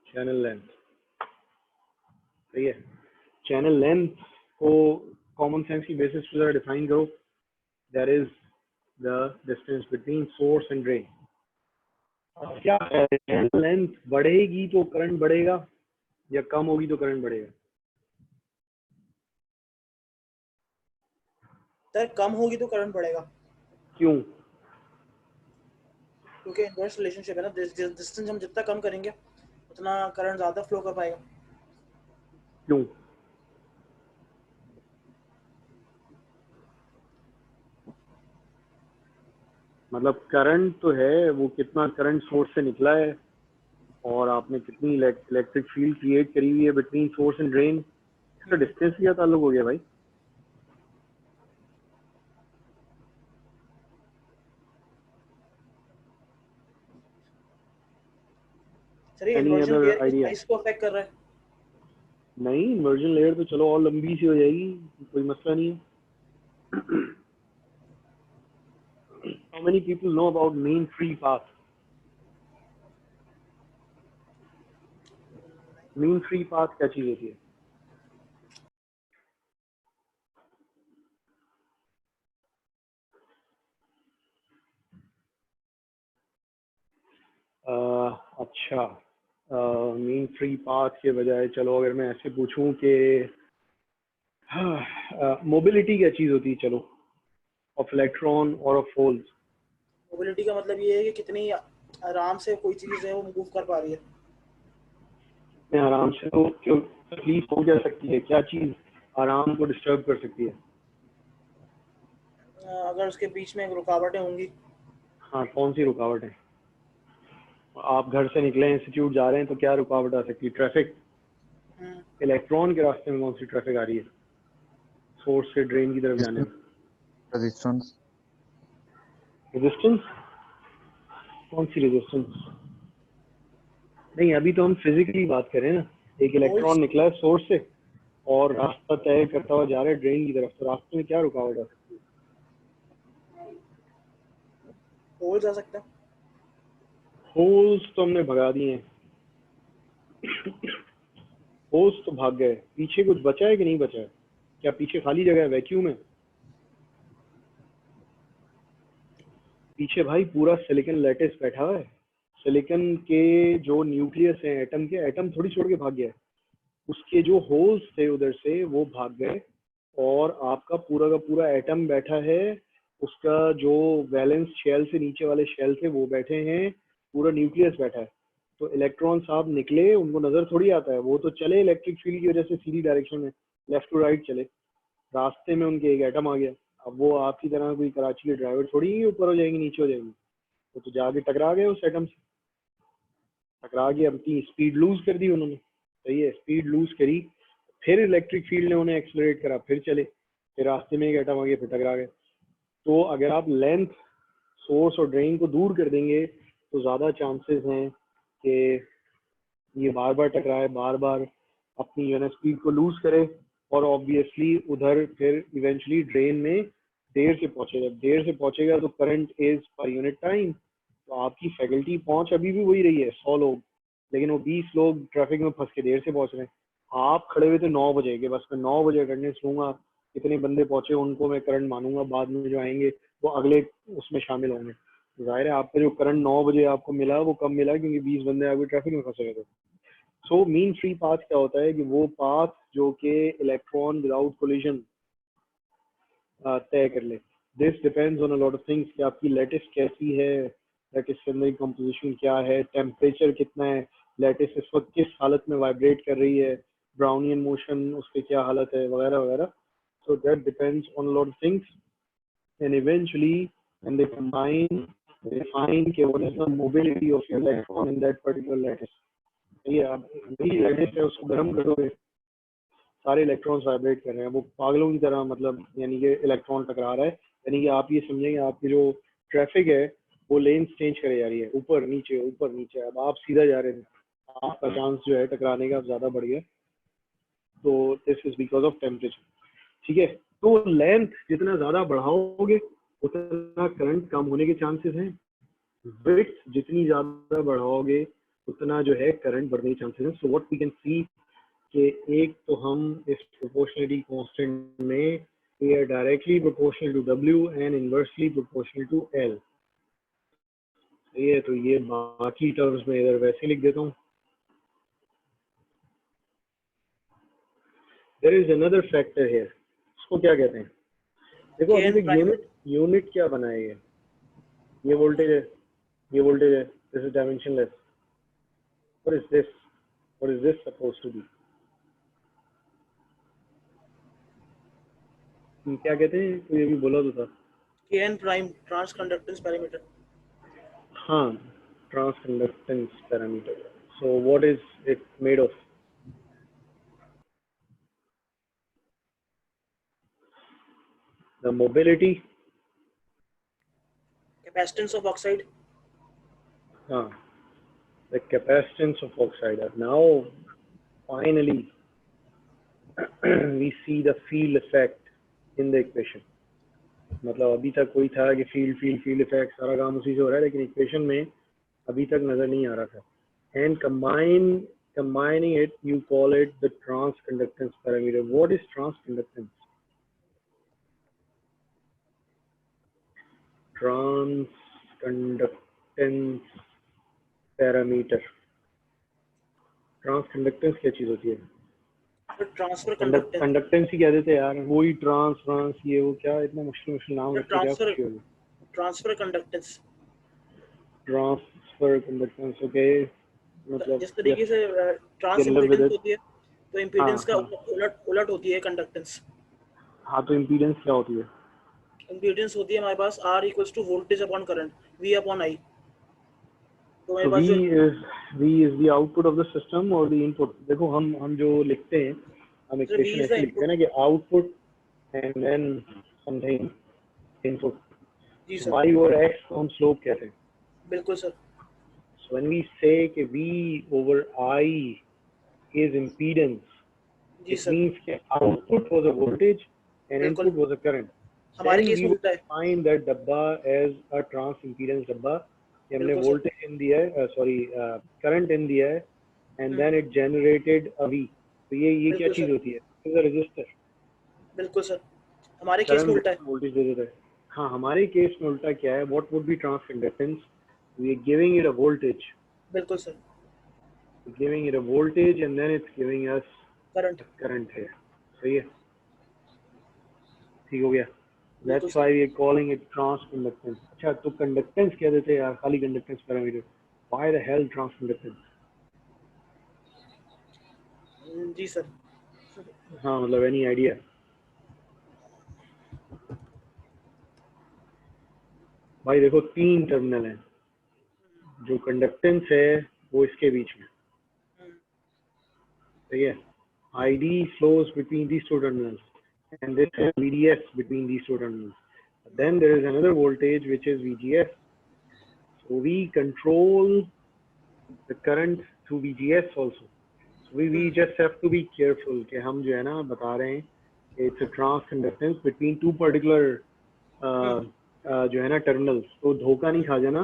Speaker 1: channel length. सही है। चैनल लेंथ को कॉमन सेंस की बेसिस पर जरा डिफाइन करो। That is the distance between source and drain. क्या channel length बढ़ेगी तो करंट बढ़ेगा या कम होगी तो करंट बढ़ेगा?
Speaker 5: सर कम होगी तो करंट बढ़ेगा,
Speaker 1: क्यों?
Speaker 5: क्योंकि इनवर्स रिलेशनशिप है ना, डिस्टेंस हम जितना कम करेंगे उतना करंट ज्यादा फ्लो कर पाएगा।
Speaker 1: क्यों? मतलब करंट तो है, वो कितना करंट सोर्स से निकला है और आपने कितनी इलेक्ट्रिक फील्ड क्रिएट करी हुई है बिटवीन सोर्स एंड ड्रेन, इसका डिस्टेंस क्या ताल्लुक हो गया भाई?
Speaker 5: सर ये
Speaker 1: Any
Speaker 5: इन्वर्जन
Speaker 1: other
Speaker 5: लेयर की
Speaker 1: idea?
Speaker 5: साइज को अफेक्ट कर रहा है।
Speaker 1: नहीं, इमर्जन लेयर तो चलो और लंबी सी हो जाएगी, कोई मसला नहीं है। How many people know about mean free path? Mean free path क्या चीज होती है? अच्छा, मीन फ्री पाथ के बजाय चलो अगर मैं ऐसे पूछूं कि मोबिलिटी क्या चीज होती है, चलो, ऑफ इलेक्ट्रॉन और ऑफ होल्स?
Speaker 5: मोबिलिटी का मतलब ये है कि कितनी आराम से कोई चीज है वो मूव कर पा रही है।
Speaker 1: में आराम से तो क्यों तकलीफ हो जा सकती है? क्या चीज आराम को डिस्टर्ब कर सकती है?
Speaker 5: अगर उसके बीच में रुकावटें होंगी।
Speaker 1: हाँ, कौन सी रुकावट है? आप घर से निकले इंस्टीट्यूट जा रहे हैं तो क्या रुकावट आ सकती है? ट्रैफिक। इलेक्ट्रॉन के रास्ते में कौन सी ट्रैफिक आ रही है सोर्स से ड्रेन की तरफ जाने में?
Speaker 6: रेजिस्टेंस।
Speaker 1: रेजिस्टेंस? कौन सी रेजिस्टेंस? नहीं, अभी तो हम फिजिकली बात कर रहे हैं ना। एक इलेक्ट्रॉन निकला है सोर्स से और रास्ता तय करता हुआ जा रहा है ड्रेन की तरफ, तो रास्ते में क्या रुकावट आ सकती है?
Speaker 5: होल्स आ सकते हैं।
Speaker 1: होल्स तो हमने भगा दिए हैं। होल्स तो भाग गए, पीछे कुछ बचा है कि नहीं बचा है? क्या पीछे खाली जगह है, वैक्यूम है? पीछे भाई पूरा सिलिकॉन लैटिस बैठा हुआ है। सिलिकॉन के जो न्यूक्लियस है एटम के, एटम थोड़ी छोड़ के भाग गया है, उसके जो होल्स थे उधर से वो भाग गए और आपका पूरा का पूरा एटम बैठा है। उसका जो वैलेंस शेल से नीचे वाले शेल थे वो बैठे हैं, पूरा न्यूक्लियस बैठा है। तो इलेक्ट्रॉन साहब निकले, उनको नजर थोड़ी आता है, वो तो चले इलेक्ट्रिक फील्ड की वजह से सीधी डायरेक्शन में, लेफ्ट टू राइट चले। रास्ते में उनके एक एटम आ गया। अब वो आपकी तरह कोई कराची के ड्राइवर थोड़ी ही ऊपर हो जाएंगे नीचे हो जाएंगे, वो तो जाके टकरा गए उस एटम से। टकरा के अपनी स्पीड लूज कर दी उन्होंने, सही है, स्पीड लूज करी, फिर इलेक्ट्रिक फील्ड ने उन्हें एक्सलरेट करा, फिर चले, फिर रास्ते में एक एटम आ गया, फिर टकरा गए। तो अगर आप लेंथ सोर्स और ड्रेन को दूर कर देंगे तो ज़्यादा चांसेस हैं कि ये बार बार टकराए, बार बार अपनी जो है स्पीड को लूज करे और ऑब्वियसली उधर फिर इवेंचुअली ड्रेन में देर से पहुंचेगा। देर से पहुंचेगा तो current is per unit time. तो आपकी फैकल्टी पहुंच अभी भी वही रही है 100 लोग, लेकिन वो 20 लोग ट्रैफिक में फंस के देर से पहुंच रहे हैं। आप खड़े हुए थे 9 बजे के, बस मैं 9 बजे अटेंडेंस लूंगा, कितने बंदे पहुंचे उनको मैं करंट मानूंगा, बाद में जो आएंगे वो अगले उसमें शामिल होंगे। जाहिर है आपका जो करंट 9 बजे आपको मिला वो कम मिला क्योंकि 20 बंदे आपके ट्रैफिक में फंसे हुए थे। सो मीन फ्री पाथ क्या होता है कि वो पाथ जो कि इलेक्ट्रॉन विदाउट कोलिजन तय कर ले. This depends on a lot of things कि आपकी लैटिस कैसी है, लैटिस के अंदर कंपोजिशन क्या है, टेम्परेचर कितना है, लैटिस इस वक्त किस हालत में वाइब्रेट कर रही है, ब्राउनियन मोशन उसकी क्या हालत है, वगैरह वगैरह. So that depends on a lot of things and eventually when they combine they find कि what is the mobility of your electron in that particular lattice. ये आप वही लैटिस है उसको गर्म करोगे सारे इलेक्ट्रॉन्स वाइब्रेट कर रहे हैं, वो पागलों की तरह, मतलब यानी कि इलेक्ट्रॉन टकरा रहा है. यानी कि आप ये समझेंगे आपकी जो ट्रैफिक है वो लेन चेंज करे जा रही है, ऊपर नीचे. अब आप सीधा जा रहे थे, आपका चांस जो है टकराने का ज़्यादा बढ़ गया. तो this is because of temperature. ठीक है, तो लेंथ जितना ज़्यादा बढ़ाओगे उतना करंट कम होने के चांसेस हैं. विड्थ जितनी ज़्यादा बढ़ाओगे उतना जो है करंट बढ़ने के चांसेस हैं. So what we can see कि एक तो हम इस प्रोपोर्शनलिटी कांस्टेंट में we are directly proportional to W and inversely proportional to L. ये तो ये बाकी टर्म्स में इधर वैसे लिख देता हूँ. There is another factor here. इसको क्या कहते हैं? देखो अभी तक यूनिट क्या बनाएगा? ये वोल्टेज है, ये वोल्टेज है. This is dimensionless. What is this? What is this supposed to be? क्या कहते हैं? तो ये भी बोला तो था.
Speaker 5: Kn prime transconductance parameter.
Speaker 1: हाँ, transconductance parameter. So what is it made of? The mobility.
Speaker 5: Capacitance of oxide.
Speaker 1: The capacitance of oxide. Now, finally, we see the field effect in the equation. मतलब अभी तक कोई था कि field effect सारा काम उसी से हो रहा है, लेकिन इक्वेशन में अभी तक नजर नहीं आ रहा था. And combining it, you call it the transconductance parameter. What is transconductance? Transconductance parameter. Transconductance क्या चीज होती है?
Speaker 5: Transfer conductance.
Speaker 1: कंडक्टेंस ही कह देते यार, वही ट्रांस ये वो क्या इतना मुश्किल नाम रखते क्या कुछ हो.
Speaker 5: Transfer conductance.
Speaker 1: Transfer conductance. Okay, मतलब
Speaker 5: जिस तरीके से ट्रांस इम्पीडेंस होती है तो इम्पीडेंस का उलट होती है कंडक्टेंस.
Speaker 1: हाँ, तो इम्पीडेंस क्या होती है?
Speaker 5: इम्पीडेंस होती है हमारे पास R equals to voltage upon current, V upon I.
Speaker 1: तो V is the output of the system or the input. देखो हम जो लिखते हैं, हम इक्वेशन ऐसे लिखते हैं ना कि output and then something input.
Speaker 5: जी सर.
Speaker 1: Y और X को हम स्लोप कहते हैं.
Speaker 5: बिल्कुल sir.
Speaker 1: So when we say कि V over I is impedance, it means कि output was a voltage and input was a current.
Speaker 5: हमारे केस में होता है.
Speaker 1: Find that डब्बा as a trans impedance डब्बा. हमने वोल्टेज इन दिया है, करंट इन दिया है, and then it generated a V. तो ये क्या चीज होती है? Is a resistor.
Speaker 5: बिल्कुल सर. हमारे केस में उल्टा है.
Speaker 1: वोल्टेज दे देता है. हाँ, हमारे केस में उल्टा क्या है? What would be transconductance? We are giving it a voltage.
Speaker 5: बिल्कुल sir.
Speaker 1: Giving it a voltage and then it's giving us current है. सही है, ठीक हो गया. That's why we are calling it transconductance. अच्छा, तो कंडक्टेंस कह देते हैं यार, खाली conductance parameter. Why the hell transconductance?
Speaker 5: जी सर.
Speaker 1: हाँ, मतलब any idea? भाई देखो 3 टर्मिनल हैं, जो कंडक्टेंस है वो इसके बीच में, ठीक है. ID flows between these 2 terminals. And this is VDS between these 2 terminals. Then there is another voltage which is VGS. So we control the current through VGS also. So we just have to be careful कि हम जो है ना बता रहे हैं it's a transconductance between 2 particular जो है ना terminals. तो धोखा नहीं खा जाना.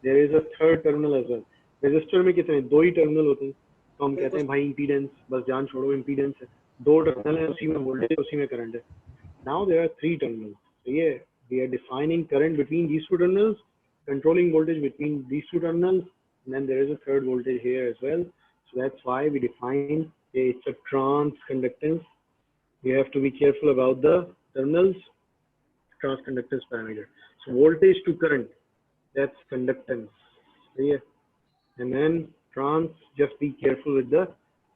Speaker 1: There is a third terminal as well. Resistor में कितने 2 ही टर्मिनल होते हैं, तो हम कहते हैं भाई इम्पीडेंस, बस जान छोड़ो, इम्पीडेंस है. 2 टर्मिनल है, उसी में वोल्टेज, उसी में करंट है. Now there are 3 terminals. So yeah, we are defining current between these 2 terminals, controlling voltage between these 2 terminals, and then there is a third voltage here as well. So that's why we define it's a trans conductance. You have to be careful about the terminals transconductance parameter. So voltage to current, that's conductance. Yeah. And then trans, just be careful with the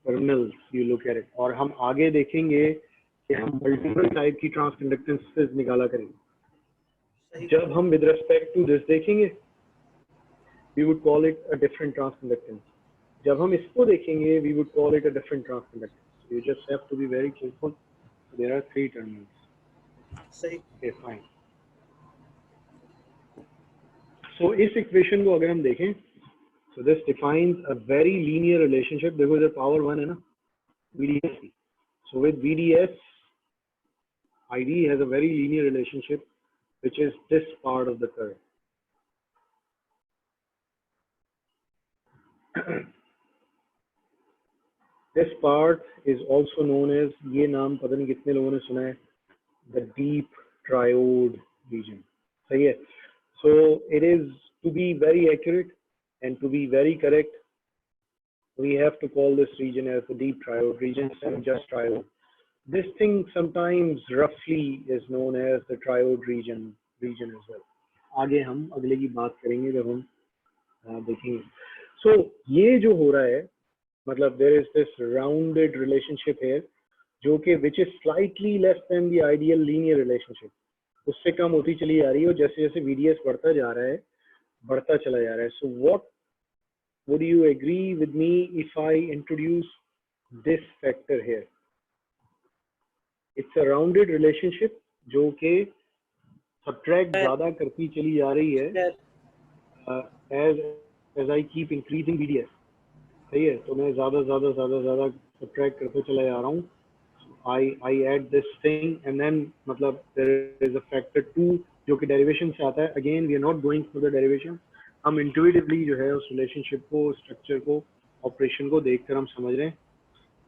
Speaker 1: terminals you look at it. और हम आगे देखेंगे कि हम multiple type की transconductances निकाला करेंगे. जब हम with respect to this देखेंगे, we would call it a different transconductance. जब हम इसको देखेंगे, we would call it a different transconductance. So you just have to be very careful. There are 3 terminals.
Speaker 5: सही.
Speaker 1: Okay, fine. So इस equation को अगर हम देखें, so this defines a very linear relationship. देखो इधर power 1 है ना, VDS. So with VDS, ID has a very linear relationship, which is this part of the curve. This part is also known as, ये नाम पता नहीं कितने लोगों ने सुना है, the deep triode region. सही है. So it is, to be very accurate and to be very correct, we have to call this region as the deep triode region and just triode. This thing sometimes roughly is known as the triode region as well. आगे हम अगले की बात करेंगे जब हम देखेंगे. So ये जो हो रहा है, मतलब there is this rounded relationship here, जो कि which is slightly less than the ideal linear relationship. उससे कम होती चली जा रही है और जैसे जैसे VDS बढ़ता जा रहा है, बढ़ता चला जा रहा है. So what would you agree with me if I introduce this factor here? It's a rounded relationship जो कि subtract ज़्यादा करती चली जा रही है as I keep increasing VDS. सही है. तो मैं ज़्यादा subtract करते चला जा रहा हूँ. I add this thing and then मतलब there is a factor 2 जो कि derivation से आता है. Again we are not going through the derivation. हम intuitively जो है उस relationship को, structure को, operation को देखकर हम समझ रहे हैं.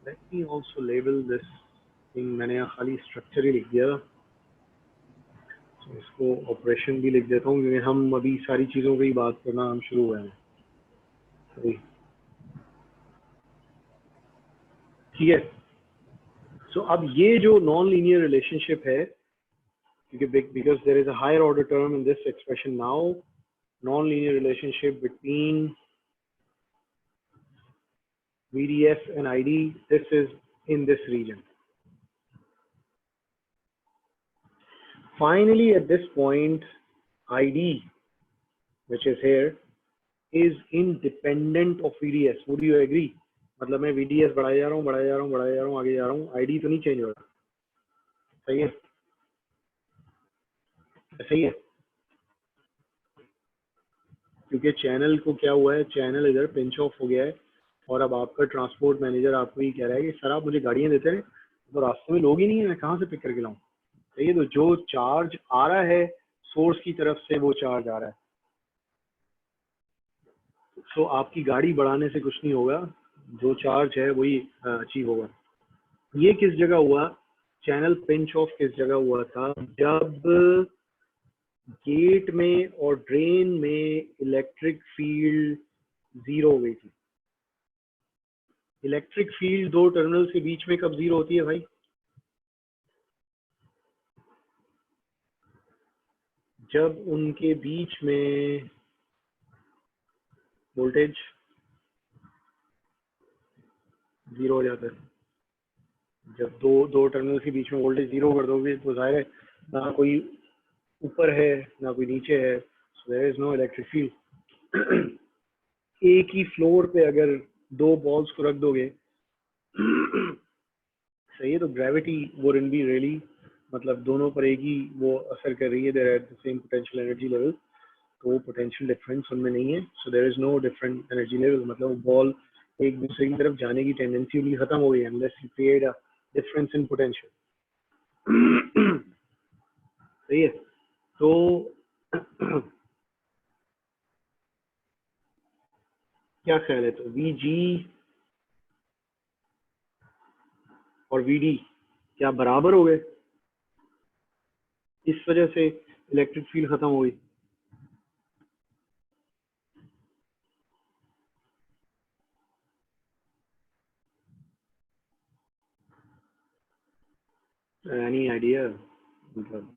Speaker 1: Let me also label this thing. मैंने यहाँ खाली structure ही लिख दिया था. So इसको operation भी लिख देता हूँ क्योंकि हम अभी सारी चीज़ों पे ही बात करना हम शुरू हुए हैं. सही. ठीक है. So अब ये जो non-linear relationship है, because there is a higher order term in this expression now, non-linear relationship between VDS and ID, this is in this region. Finally, at this point, ID, which is here, is independent of VDS. Would you agree? मतलब मैं VDS बढ़ाया जा रहा हूँ, आगे जा रहा हूँ, ID तो नहीं चेंज हो रहा. सही है. सही है. क्योंकि चैनल को क्या हुआ है, चैनल इधर पिंच ऑफ हो गया है और अब आपका ट्रांसपोर्ट मैनेजर आपको ये कह रहा है कि सर आप मुझे गाड़ियाँ देते हैं तो रास्ते में लोग ही नहीं है, मैं कहाँ से पिक करके लाऊं. सही है. तो जो चार्ज आ रहा है सोर्स की तरफ से, वो चार्ज आ रहा है. सो आपकी गाड़ी बढ़ाने से कुछ नहीं होगा, जो चार्ज है वही अचीव होगा. ये किस जगह हुआ, चैनल पिंच ऑफ किस जगह हुआ था, जब गेट में और ड्रेन में इलेक्ट्रिक फील्ड 0 हो गई थी. इलेक्ट्रिक फील्ड दो टर्मिनल्स के बीच में कब 0 होती है भाई? जब उनके बीच में वोल्टेज 0 हो जाता है. जब दो टर्मिनल्स के बीच में वोल्टेज 0 कर दोगे तो जाहिर है ना कोई ऊपर है ना कोई नीचे है. So there is no electric field. एक ही फ्लोर पे अगर दो बॉल्स को रख दोगे, सही है, तो ग्रेविटी वो वुडंट बी रियली, मतलब दोनों पर एक ही वो असर कर रही है. There at the same potential energy level, तो वो पोटेंशियल डिफरेंस उनमें नहीं है. So there is no different energy level, मतलब बॉल एक दूसरे की तरफ जाने की टेंडेंसी उनकी खत्म हो गई है unless you create a difference in potential. सही है. तो क्या ख्याल है, तो VG और VD क्या बराबर हो गए? इस वजह से इलेक्ट्रिक फील्ड खत्म हो गई. Any idea? मतलब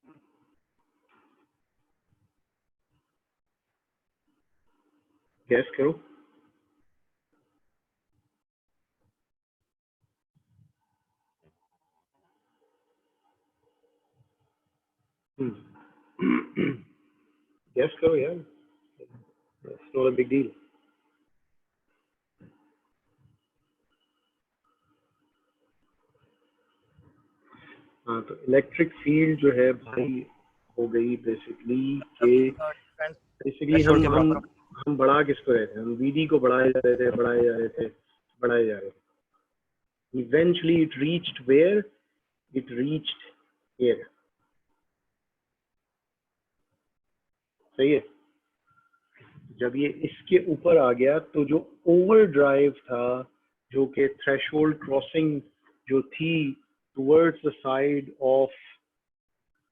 Speaker 1: गैस करो। गैस करो यार, it's not a big deal. हाँ, तो इलेक्ट्रिक फील्ड जो है भाई हो गई बेसिकली कि बेसिकली
Speaker 4: थ्रेशोल्ड के बराबर।
Speaker 1: हम बढ़ा किसको रहे थे, हम वीडी को बढ़ाए जा रहे थे, बढ़ाए जा रहे थे, बढ़ाए जा रहे थे। Eventually it reached where, it reached here. सही है। जब ये इसके ऊपर आ गया तो जो ओवरड्राइव था, जो कि थ्रेशोल्ड क्रॉसिंग जो थी towards the side of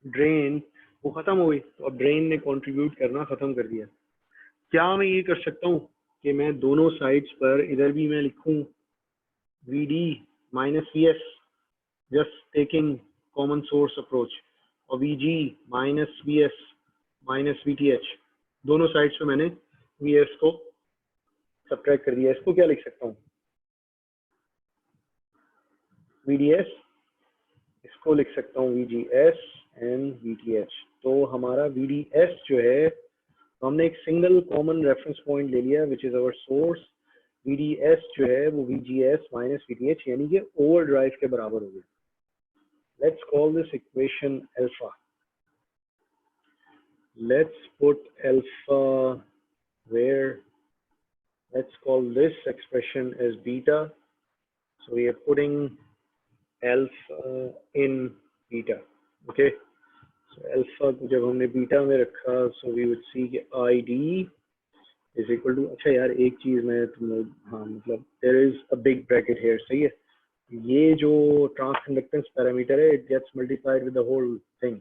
Speaker 1: drain, वो खत्म हो गई। तो अब ड्रेन ने कंट्रीब्यूट करना खत्म कर दिया। क्या मैं ये कर सकता हूँ कि मैं दोनों साइड्स पर इधर भी मैं लिखूं VD minus VS, just taking common source approach, और VG minus VS minus VTH, दोनों साइड्स पे मैंने VS को सब्ट्रैक्ट कर दिया। इसको क्या लिख सकता हूँ? VDS, इसको लिख सकता हूँ VGS एंड VTH। तो हमारा VDS जो है, तो हमने एक सिंगल कॉमन रेफरेंस पॉइंट ले लिया which is our source. VDS जो है वो VGS माइनस VTH यानी कि ओवरड्राइव के बराबर हो गया। Let's call this equation alpha. Let's put alpha where, let's call this expression as beta, so we are putting alpha in beta, okay? So alpha को जब हमने बीटा में रखा, so we would see कि ID is equal to, अच्छा यार एक चीज मैं तुम्हें, हाँ मतलब there is a big bracket here, सही है। ये जो ट्रांसकंडक्टेंस पैरामीटर है, it gets multiplied with the whole thing,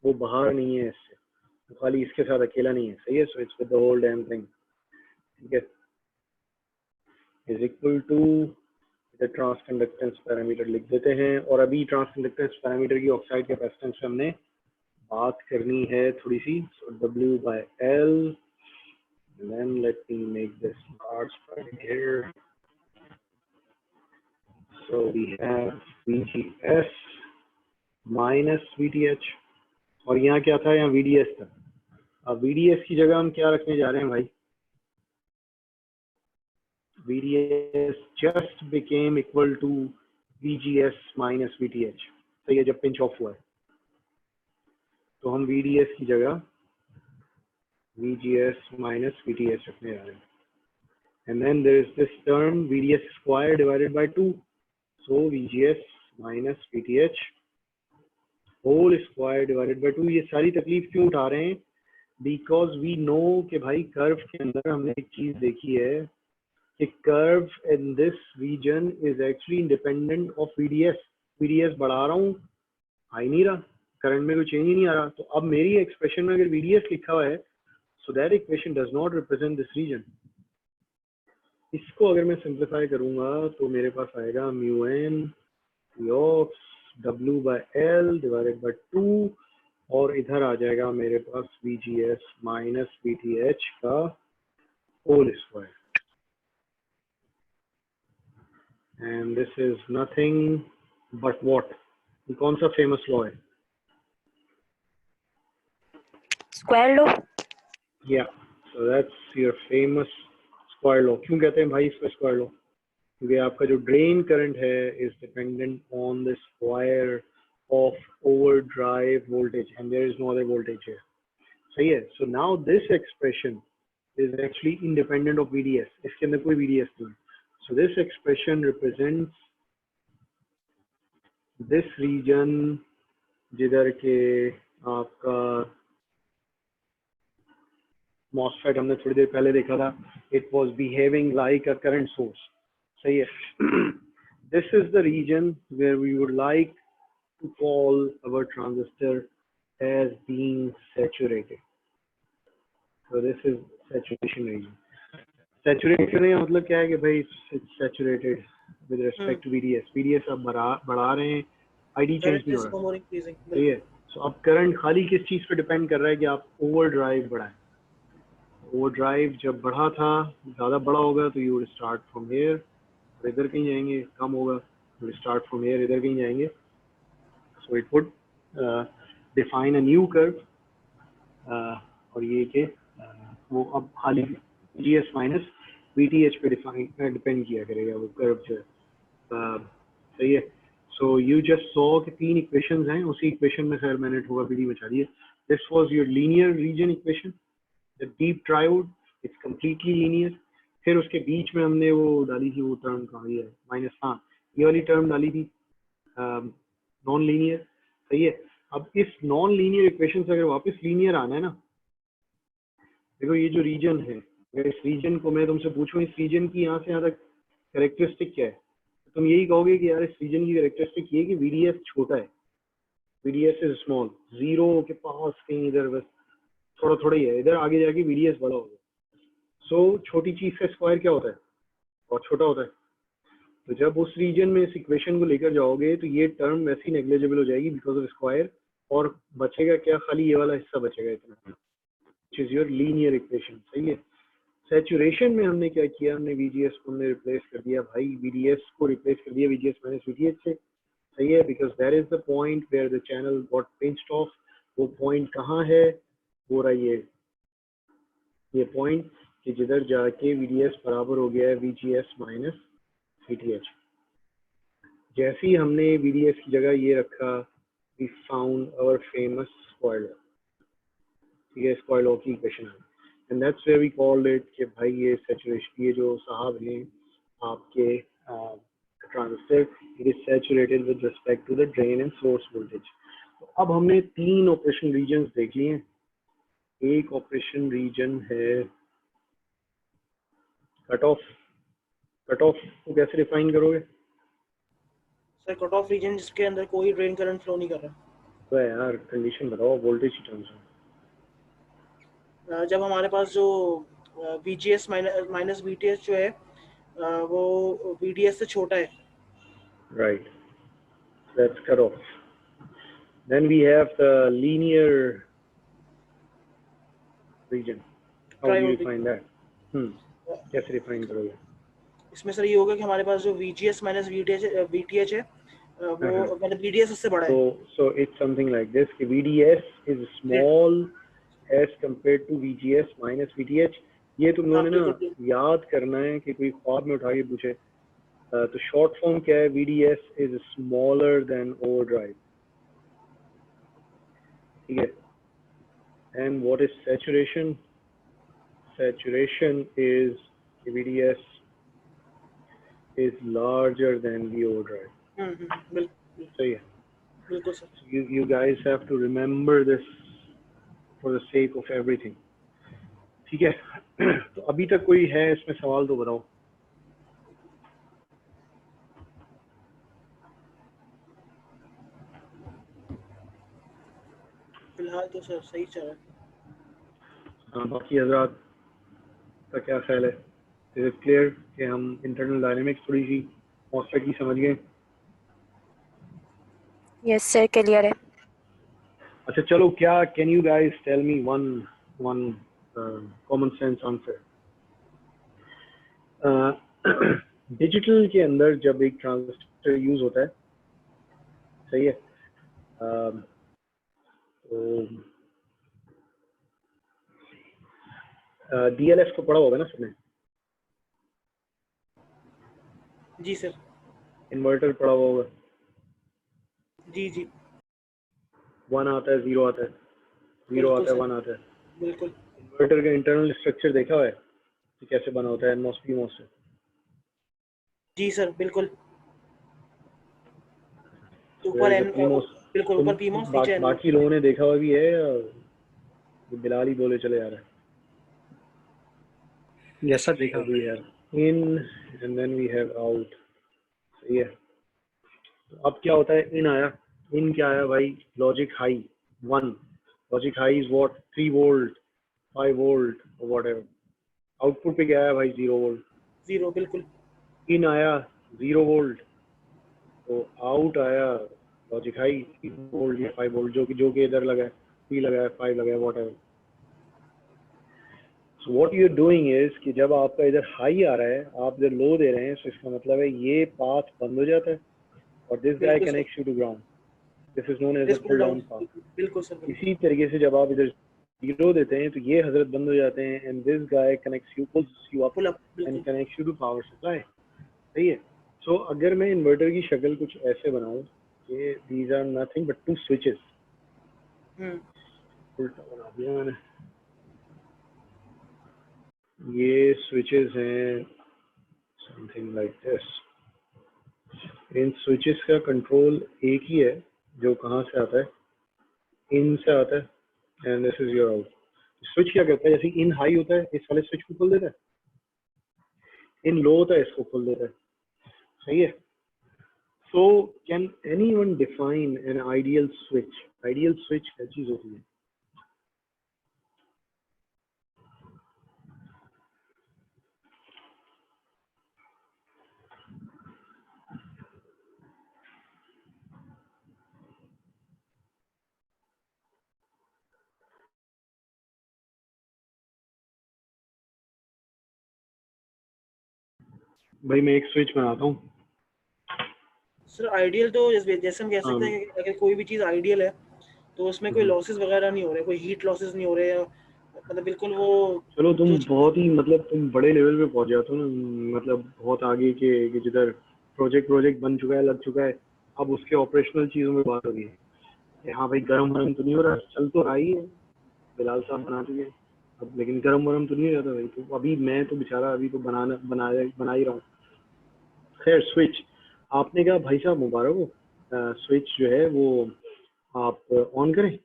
Speaker 1: वो बाहर नहीं है इससे, तो खाली इसके साथ अकेला नहीं है, सही है। so it's with the whole damn thing, ठीक है, is equal to the transconductance parameter लिख देते हैं। और अभी ट्रांसकंडक्टेंस पैरामीटर की ऑक्साइड कैपेसिटेंस से हमने बात करनी है थोड़ी सी। so W by L, and then let me make this large part here. So we have VGS minus VTH, और यहाँ क्या था, यहाँ VDS था। अब VDS की जगह हम क्या रखने जा रहे हैं भाई? VDS just became equal to VGS minus VTH, तो ये जब पिंच ऑफ हुआ है तो हम VDS की जगह VGS minus VTH रखने जा रहे हैं। And then there is this term VDS square divided by 2, so VGS minus VTH whole square divided by 2। ये सारी तकलीफ क्यों उठा रहे हैं? Because we know कि भाई कर्व के अंदर हमने एक चीज देखी है कि curve in this region is actually independent of VDS। VDS बढ़ा रहा हूँ, आ ही नहीं रहा, करंट में कोई चेंज ही नहीं आ रहा। तो अब मेरी एक्सप्रेशन में अगर VDS लिखा हुआ है, so that equation does not represent this region। इसको अगर मैं सिंप्लीफाई करूंगा तो मेरे पास आएगा μn of W by L divided by 2, और इधर आ जाएगा मेरे पास VGS minus VTH का whole square. And this is nothing but what? ये कौन सा फेमस लॉ है?
Speaker 6: Square law.
Speaker 1: Yeah, so that's your famous square law। क्यों कहते हैं भाई इसको स्क्वायर लॉ? क्योंकि आपका जो ड्रेन करंट है is dependent on the square of overdrive voltage and there is no other voltage here। सही है। So now this expression is actually independent of VDS। इसके अंदर कोई VDS नहीं है। So this expression represents this region जिधर के आपका MOSFET हमने थोड़ी देर पहले देखा था, it was behaving like a current source। सही है। This is the region where we would like to call our transistor as being saturated। So this is saturation region। Saturation का मतलब क्या है कि भाई it's saturated with respect to VDS। VDS आप बढ़ा रहे हैं, आईडी चेंज नहीं हो रहा,
Speaker 5: more increasing.
Speaker 1: सही है। सो अब करंट खाली किस चीज़ पे डिपेंड कर रहा है कि आप ओवर ड्राइव बढ़ाएं। ओवर ड्राइव जब बढ़ा था, ज़्यादा बड़ा होगा तो you would start from here, और इधर कहीं जाएंगे, कम होगा you would start from here, इधर कहीं जाएंगे। So it would define a new curve, और ये कि वो अब खाली GS माइनस VTH पे डिपेंड किया करेगा वो कर्व जो है, सही है। सो यू जस्ट सॉ कि 3 इक्वेशंस हैं, उसी इक्वेशन में खैर मैंने ठोका पीटी मचा दी है। This was your linear region equation, the deep triode, it's completely linear. फिर उसके बीच में हमने वो डाली थी, वो टर्म कहाँ है, माइनस, हाँ ये वाली टर्म डाली थी, नॉन लीनियर, सही है। अब इस नॉन लीनियर इक्वेशन से अगर वापस लीनियर आना है ना, देखो ये जो रीजन है, अगर इस रीजन को मैं तुमसे पूछूं इस रीजन की यहाँ से यहाँ तक कैरेक्टरिस्टिक क्या है, तो तुम यही कहोगे कि यार इस रीजन की कैरेक्टरिस्टिक ये कि VDS छोटा है, VDS इज स्मॉल, जीरो के पास कहीं इधर बस थोड़ा थोड़ा ही है, इधर आगे जाके VDS बड़ा होगा। सो छोटी चीज का स्क्वायर क्या होता है, और छोटा होता है। तो जब उस रीजन में इस इक्वेशन को लेकर जाओगे तो ये टर्म वैसी नेग्लिजिबल हो जाएगी बिकॉज ऑफ स्क्वायर, और बचेगा क्या, खाली ये वाला हिस्सा बचेगा इतना, which is your linear equation, सही है। सैचुरेशन में हमने क्या किया, हमने VGS को हमने रिप्लेस कर दिया भाई, VDS को रिप्लेस कर दिया VGS माइनस VTH से, सही है, because that is the point where the channel got pinched off. वो पॉइंट कहाँ है, हो रहा है ये पॉइंट कि जिधर जाके VDS बराबर हो गया है VGS माइनस VTH। जैसे ही हमने VDS की जगह ये रखा, we found our famous square law, ठीक है, स्क्वायर लॉ की इक्वेशन है, and that's where we called it कि भाई ये सैचुरेशन, ये जो साहब हैं आपके transistor, it is saturated with respect to the drain and source voltage. तो अब हमने 3 ऑपरेशन रीजन्स देख लिए हैं। एक ऑपरेशन रीजन है कट ऑफ। कट ऑफ को कैसे डिफाइन करोगे?
Speaker 5: सर कट ऑफ रीजन जिसके अंदर कोई ड्रेन करंट फ्लो नहीं कर रहा।
Speaker 1: तो यार कंडीशन बताओ वोल्टेज की टर्म्स में।
Speaker 5: जब हमारे पास जो VGS माइनस VTH जो है वो VDS से छोटा है।
Speaker 1: Right, that's cut off. Then we have the linear region. How do you
Speaker 5: Triode
Speaker 1: define that? कैसे डिफाइन करोगे?
Speaker 5: इसमें सर ये होगा कि हमारे पास जो VGS माइनस VTH है वो मतलब VDS उससे बड़ा है।
Speaker 1: So it's something like this कि VDS is small as compared to VGS minus VTH। ये तुम लोगों ने ना याद करना है कि कोई ख्वाब में उठा के पूछे तो शॉर्ट फॉर्म क्या है, VDS is smaller than overdrive, ठीक है। And what is saturation? Saturation is VDS is larger than the overdrive.
Speaker 5: बिल्कुल
Speaker 1: सही है।
Speaker 5: बिल्कुल sir.
Speaker 1: You guys have to remember this for the sake of everything, ठीक है। तो अभी तक कोई है इसमें सवाल तो बताओ।
Speaker 5: फिलहाल तो सर सही चल रहा है।
Speaker 1: हाँ, बाकी हजरात का क्या ख्याल है? इज इट क्लियर कि हम इंटरनल डायनेमिक्स थोड़ी सी मॉस्फेट की समझ गए?
Speaker 6: यस सर क्लियर है।
Speaker 1: अच्छा चलो, क्या can you guys tell me one common sense answer. Digital के अंदर जब एक ट्रांजिस्टर यूज होता है, सही है, तो DLF तो पढ़ा होगा ना सबने?
Speaker 5: जी सर।
Speaker 1: इन्वर्टर पढ़ा हुआ होगा।
Speaker 5: जी जी
Speaker 1: 1 आता है, 0 आता है, 0 आता है, 1 आता है।
Speaker 5: बिल्कुल।
Speaker 1: इन्वर्टर का इंटरनल स्ट्रक्चर देखा हुआ है कि कैसे बना होता है, NMOS PMOS से?
Speaker 5: जी सर बिल्कुल। ऊपर एन बिल्कुल ऊपर PMOS नीचे
Speaker 1: बाकी लोगों ने देखा हुआ भी है या बिलाल ही बोले चले आ रहा है?
Speaker 4: जैसा देखा
Speaker 1: भी यार, in and then we have out, सही है। तो अब क्या होता है, इन आया, इन क्या आया भाई, logic high 1, logic high is what, 3 volt 5 volt और व्हाटएवर। आउटपुट पे क्या आया भाई, 0 वोल्ट।
Speaker 5: 0 बिल्कुल।
Speaker 1: इन आया 0 वोल्ट, तो आउट आया लॉजिक हाई 3 वोल्ट या 5 वोल्ट जो कि इधर लगा है, 3 लगा है, 5 लगा है, whatever. So what you are doing is कि जब आपका इधर हाई आ रहा है, आप इधर लो दे रहे हैं, तो इसका मतलब है ये पाथ बंद हो जाता है और दिस गाय
Speaker 5: बिल्कुल sir,
Speaker 1: connects you to ground. This is known as
Speaker 5: this
Speaker 1: a
Speaker 5: pull
Speaker 1: pull
Speaker 5: down,
Speaker 1: down path.
Speaker 5: बिल्कुल सर, बिल्कुल।
Speaker 1: इसी तरीके से जब आप इधर 0 देते हैं तो ये हजरत बंद हो जाते हैं and this guy connects you, pulls you up
Speaker 5: pull up,
Speaker 1: and
Speaker 5: बिल्कुल।
Speaker 1: Connects you to power supply. सही है। सो अगर मैं इन्वर्टर की शक्ल कुछ ऐसे बनाऊं कि these are nothing but 2 switches, उल्टा बना दिया मैंने, ये स्विचेस हैं समथिंग लाइक दिस। इन स्विचेस का कंट्रोल एक ही है जो कहाँ से आता है, इन से आता है, and this is your out. Switch क्या करता है, जैसे इन हाई होता है इस वाले स्विच को खोल देता है, इन लो होता है इसको खोल देता है। सही है। So can anyone define an ideal switch? Ideal switch क्या चीज होती है? भाई मैं एक स्विच बनाता हूँ।
Speaker 5: सर आइडियल तो जैसे हम कह सकते हैं कि अगर कोई भी चीज़ आइडियल है तो उसमें कोई लॉसेस वगैरह नहीं हो रहे, कोई हीट लॉसेस नहीं हो रहे, या मतलब बिल्कुल वो
Speaker 1: चलो तुम
Speaker 5: जो
Speaker 1: बहुत ही मतलब तुम बड़े लेवल पे पहुंच जाते हो ना, मतलब बहुत आगे के कि जिधर प्रोजेक्ट बन चुका है, लग चुका है, अब उसके ऑपरेशनल चीजों में बात हो रही है कि हाँ भाई गर्म वरम तो नहीं हो रहा, चल तो रहा ही है, बिलाल साहब बना चुके हैं अब, लेकिन गर्म वरम तो नहीं हो जाता भाई। तो अभी मैं तो बेचारा अभी तो बना ही रहा हूँ। खैर स्विच, आपने कहा भाई साहब मुबारक हो, स्विच जो है वो आप ऑन करें।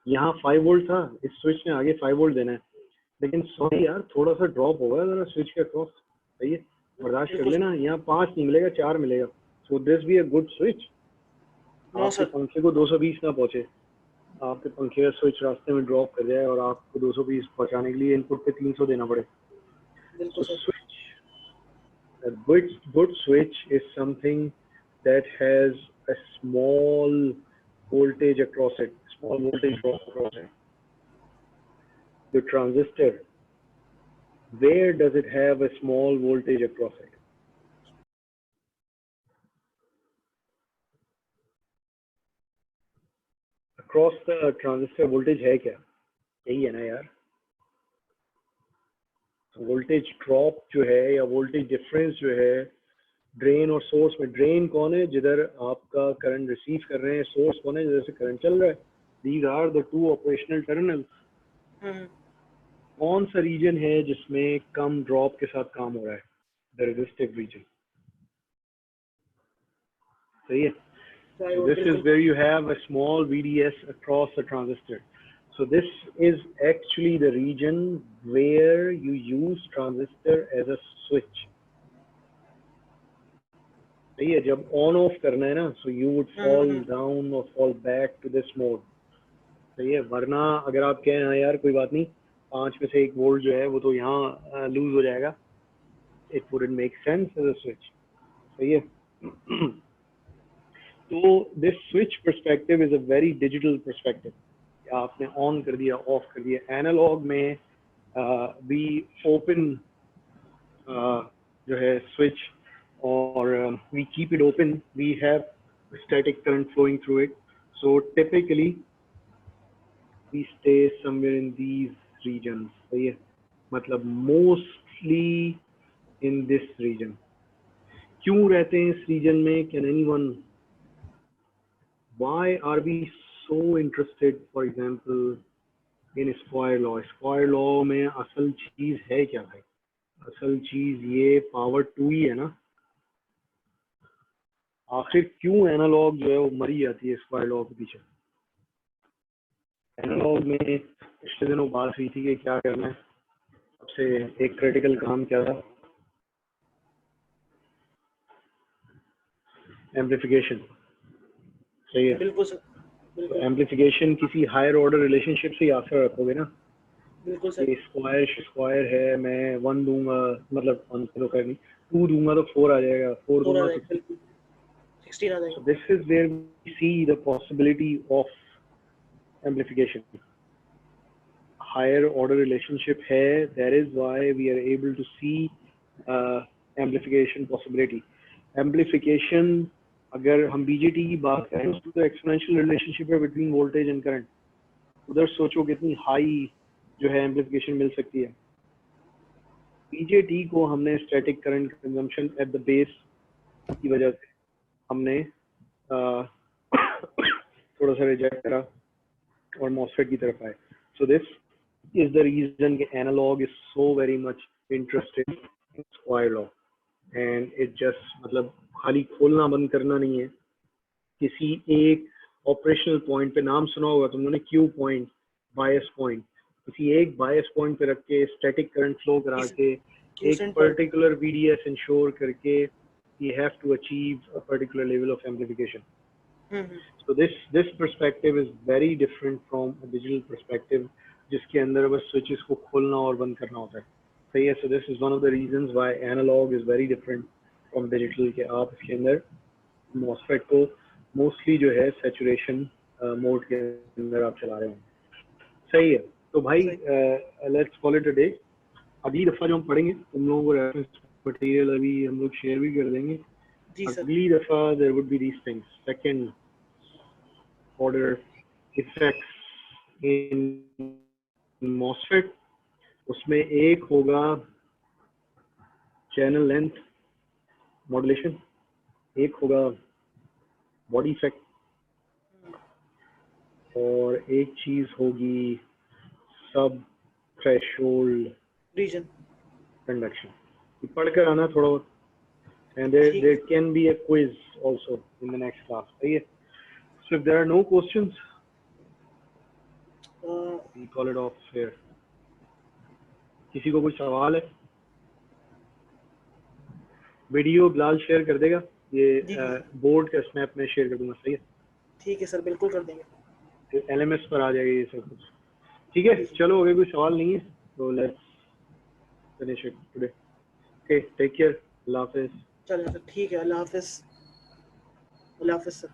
Speaker 1: यहाँ 5 वोल्ट था, इस स्विच ने आगे 5 वोल्ट देना है, लेकिन सॉरी यार थोड़ा सा ड्रॉप होगा जरा स्विच के अक्रॉस। सही है, बर्दाश्त कर
Speaker 5: बिल्कुल
Speaker 1: लेना, यहाँ 5 नहीं मिलेगा, 4 मिलेगा। So this be a good switch.
Speaker 5: No
Speaker 1: आपके
Speaker 5: सर,
Speaker 1: पंखे को 220 ना पहुंचे, आपके पंखे का स्विच रास्ते में ड्रॉप कर जाए और आपको 220 पहुंचाने के लिए इनपुट पे 300 देना पड़े।
Speaker 5: बिल्कुल
Speaker 1: So
Speaker 5: sir,
Speaker 1: switch, a good switch is something that has a small voltage across it, small voltage drop across it. The transistor, where does it have a small voltage across it? Across the transistor voltage है क्या? यही है ना यार। Voltage drop जो है या voltage difference जो है ड्रेन और सोर्स में, ड्रेन कौन है जिधर आपका करंट रिसीव कर रहे हैं, सोर्स कौन है जिधर से करंट चल रहा है। These are the 2 operational terminals. कौन सा रीजन है जिसमें कम ड्रॉप के साथ काम हो रहा है? The resistive region. सही है।
Speaker 5: चाहे
Speaker 1: So
Speaker 5: वो
Speaker 1: this is
Speaker 5: बिल्कुल
Speaker 1: where you have a small VDS across the transistor. So this is actually the region where you use transistor as a switch. सही है, जब ऑन ऑफ करना है ना, so you would fall down or fall back to this mode. सही है, वरना अगर आप कहें हाँ यार कोई बात नहीं, 5 में से 1 वोल्ट जो है वो तो यहाँ लूज हो जाएगा, it wouldn't make sense as a switch. सही है। तो this switch perspective is a very digital perspective. आपने ऑन कर दिया, ऑफ कर दिया। एनालॉग में we open जो है स्विच और we keep it open, we have static current flowing through it, so typically we stay somewhere in these regions. सही है, मतलब mostly in this region. क्यों रहते हैं इस रीजन में? Can anyone, why are we so interested for example in square law? Square law में असल चीज है क्या भाई? असल चीज ये पावर 2 ही है ना। आखिर क्यों एनालॉग जो है वो मरी जाती है स्क्वायर लॉ के पीछे? एनालॉग में पिछले दिनों बात हुई थी कि क्या करना है, सबसे एक क्रिटिकल काम क्या था? एम्पलीफिकेशन। सही है,
Speaker 5: बिल्कुल सर, बिल्कुल
Speaker 1: एम्पलीफिकेशन किसी हायर ऑर्डर रिलेशनशिप से ही आंसर रखोगे ना।
Speaker 5: बिल्कुल सर,
Speaker 1: ये स्क्वायर है, मैं 1 दूंगा, मतलब 1 तो कर नहीं, 2 दूंगा तो 4 आ जाएगा, 4
Speaker 5: हो रहा
Speaker 1: दूंगा
Speaker 5: है
Speaker 1: 16,
Speaker 5: बिल्कुल 16 आ
Speaker 1: So
Speaker 5: जाएगा।
Speaker 1: this is where we see the possibility of amplification. Higher order relationship है, that is why we are able to see amplification possibility. Amplification, अगर हम BJT की बात करें तो exponential relationship है between voltage and current. उधर सोचो कितनी high जो है amplification मिल सकती है. BJT को हमने static current consumption at the base की वजह से हमने थोड़ा सा रिजेक्ट करा और MOSFET की तरफ आए. So this is the reason कि analog is so very much interested in square law, and it just मतलब खाली खोलना बंद करना नहीं है. किसी एक ऑपरेशनल पॉइंट पे, नाम सुना होगा तुमने, Q पॉइंट, बायस पॉइंट, किसी एक बायस पॉइंट पे रख के स्टैटिक करंट फ्लो करा के एक पर्टिकुलर VDS इंश्योर करके you have to achieve a particular level of amplification. So this perspective is very different from a digital perspective, जिसके अंदर बस switches को खोलना और बंद करना होता है. सही है. So this is one of the reasons why analog is very different from digital, कि आप इसके अंदर MOSFET को mostly जो है saturation mode के अंदर आप चला रहे हैं. सही है. तो भाई let's call it a day. अगली दफा जो हम पढ़ेंगे तुम लोगों को रेफरेंस मटेरियल अभी हम लोग शेयर भी कर देंगे. अगली दफा there would be these things, second order effects in MOSFET. उसमें एक होगा channel length modulation, एक होगा body effect, और एक चीज होगी sub threshold
Speaker 5: region
Speaker 1: conduction. पढ़कर आना थोड़ा बहुत, and there can be a quiz also in the next class. सही है. So if there are no questions, we call it off here. किसी को कोई सवाल है? वीडियो ग्लाल शेयर कर देगा, ये बोर्ड का स्नैप में शेयर कर दूंगा. सही है.
Speaker 5: ठीक है सर, बिल्कुल कर देंगे.
Speaker 1: LMS पर आ जाएगा ये सब कुछ. ठीक है. चलो, अगर कोई सवाल नहीं है तो let's finish it today. Okay, take care. अल्लाह हाफिज.
Speaker 5: चलिए सर, ठीक है. अल्लाह हाफिज. अल्लाह हाफिज सर.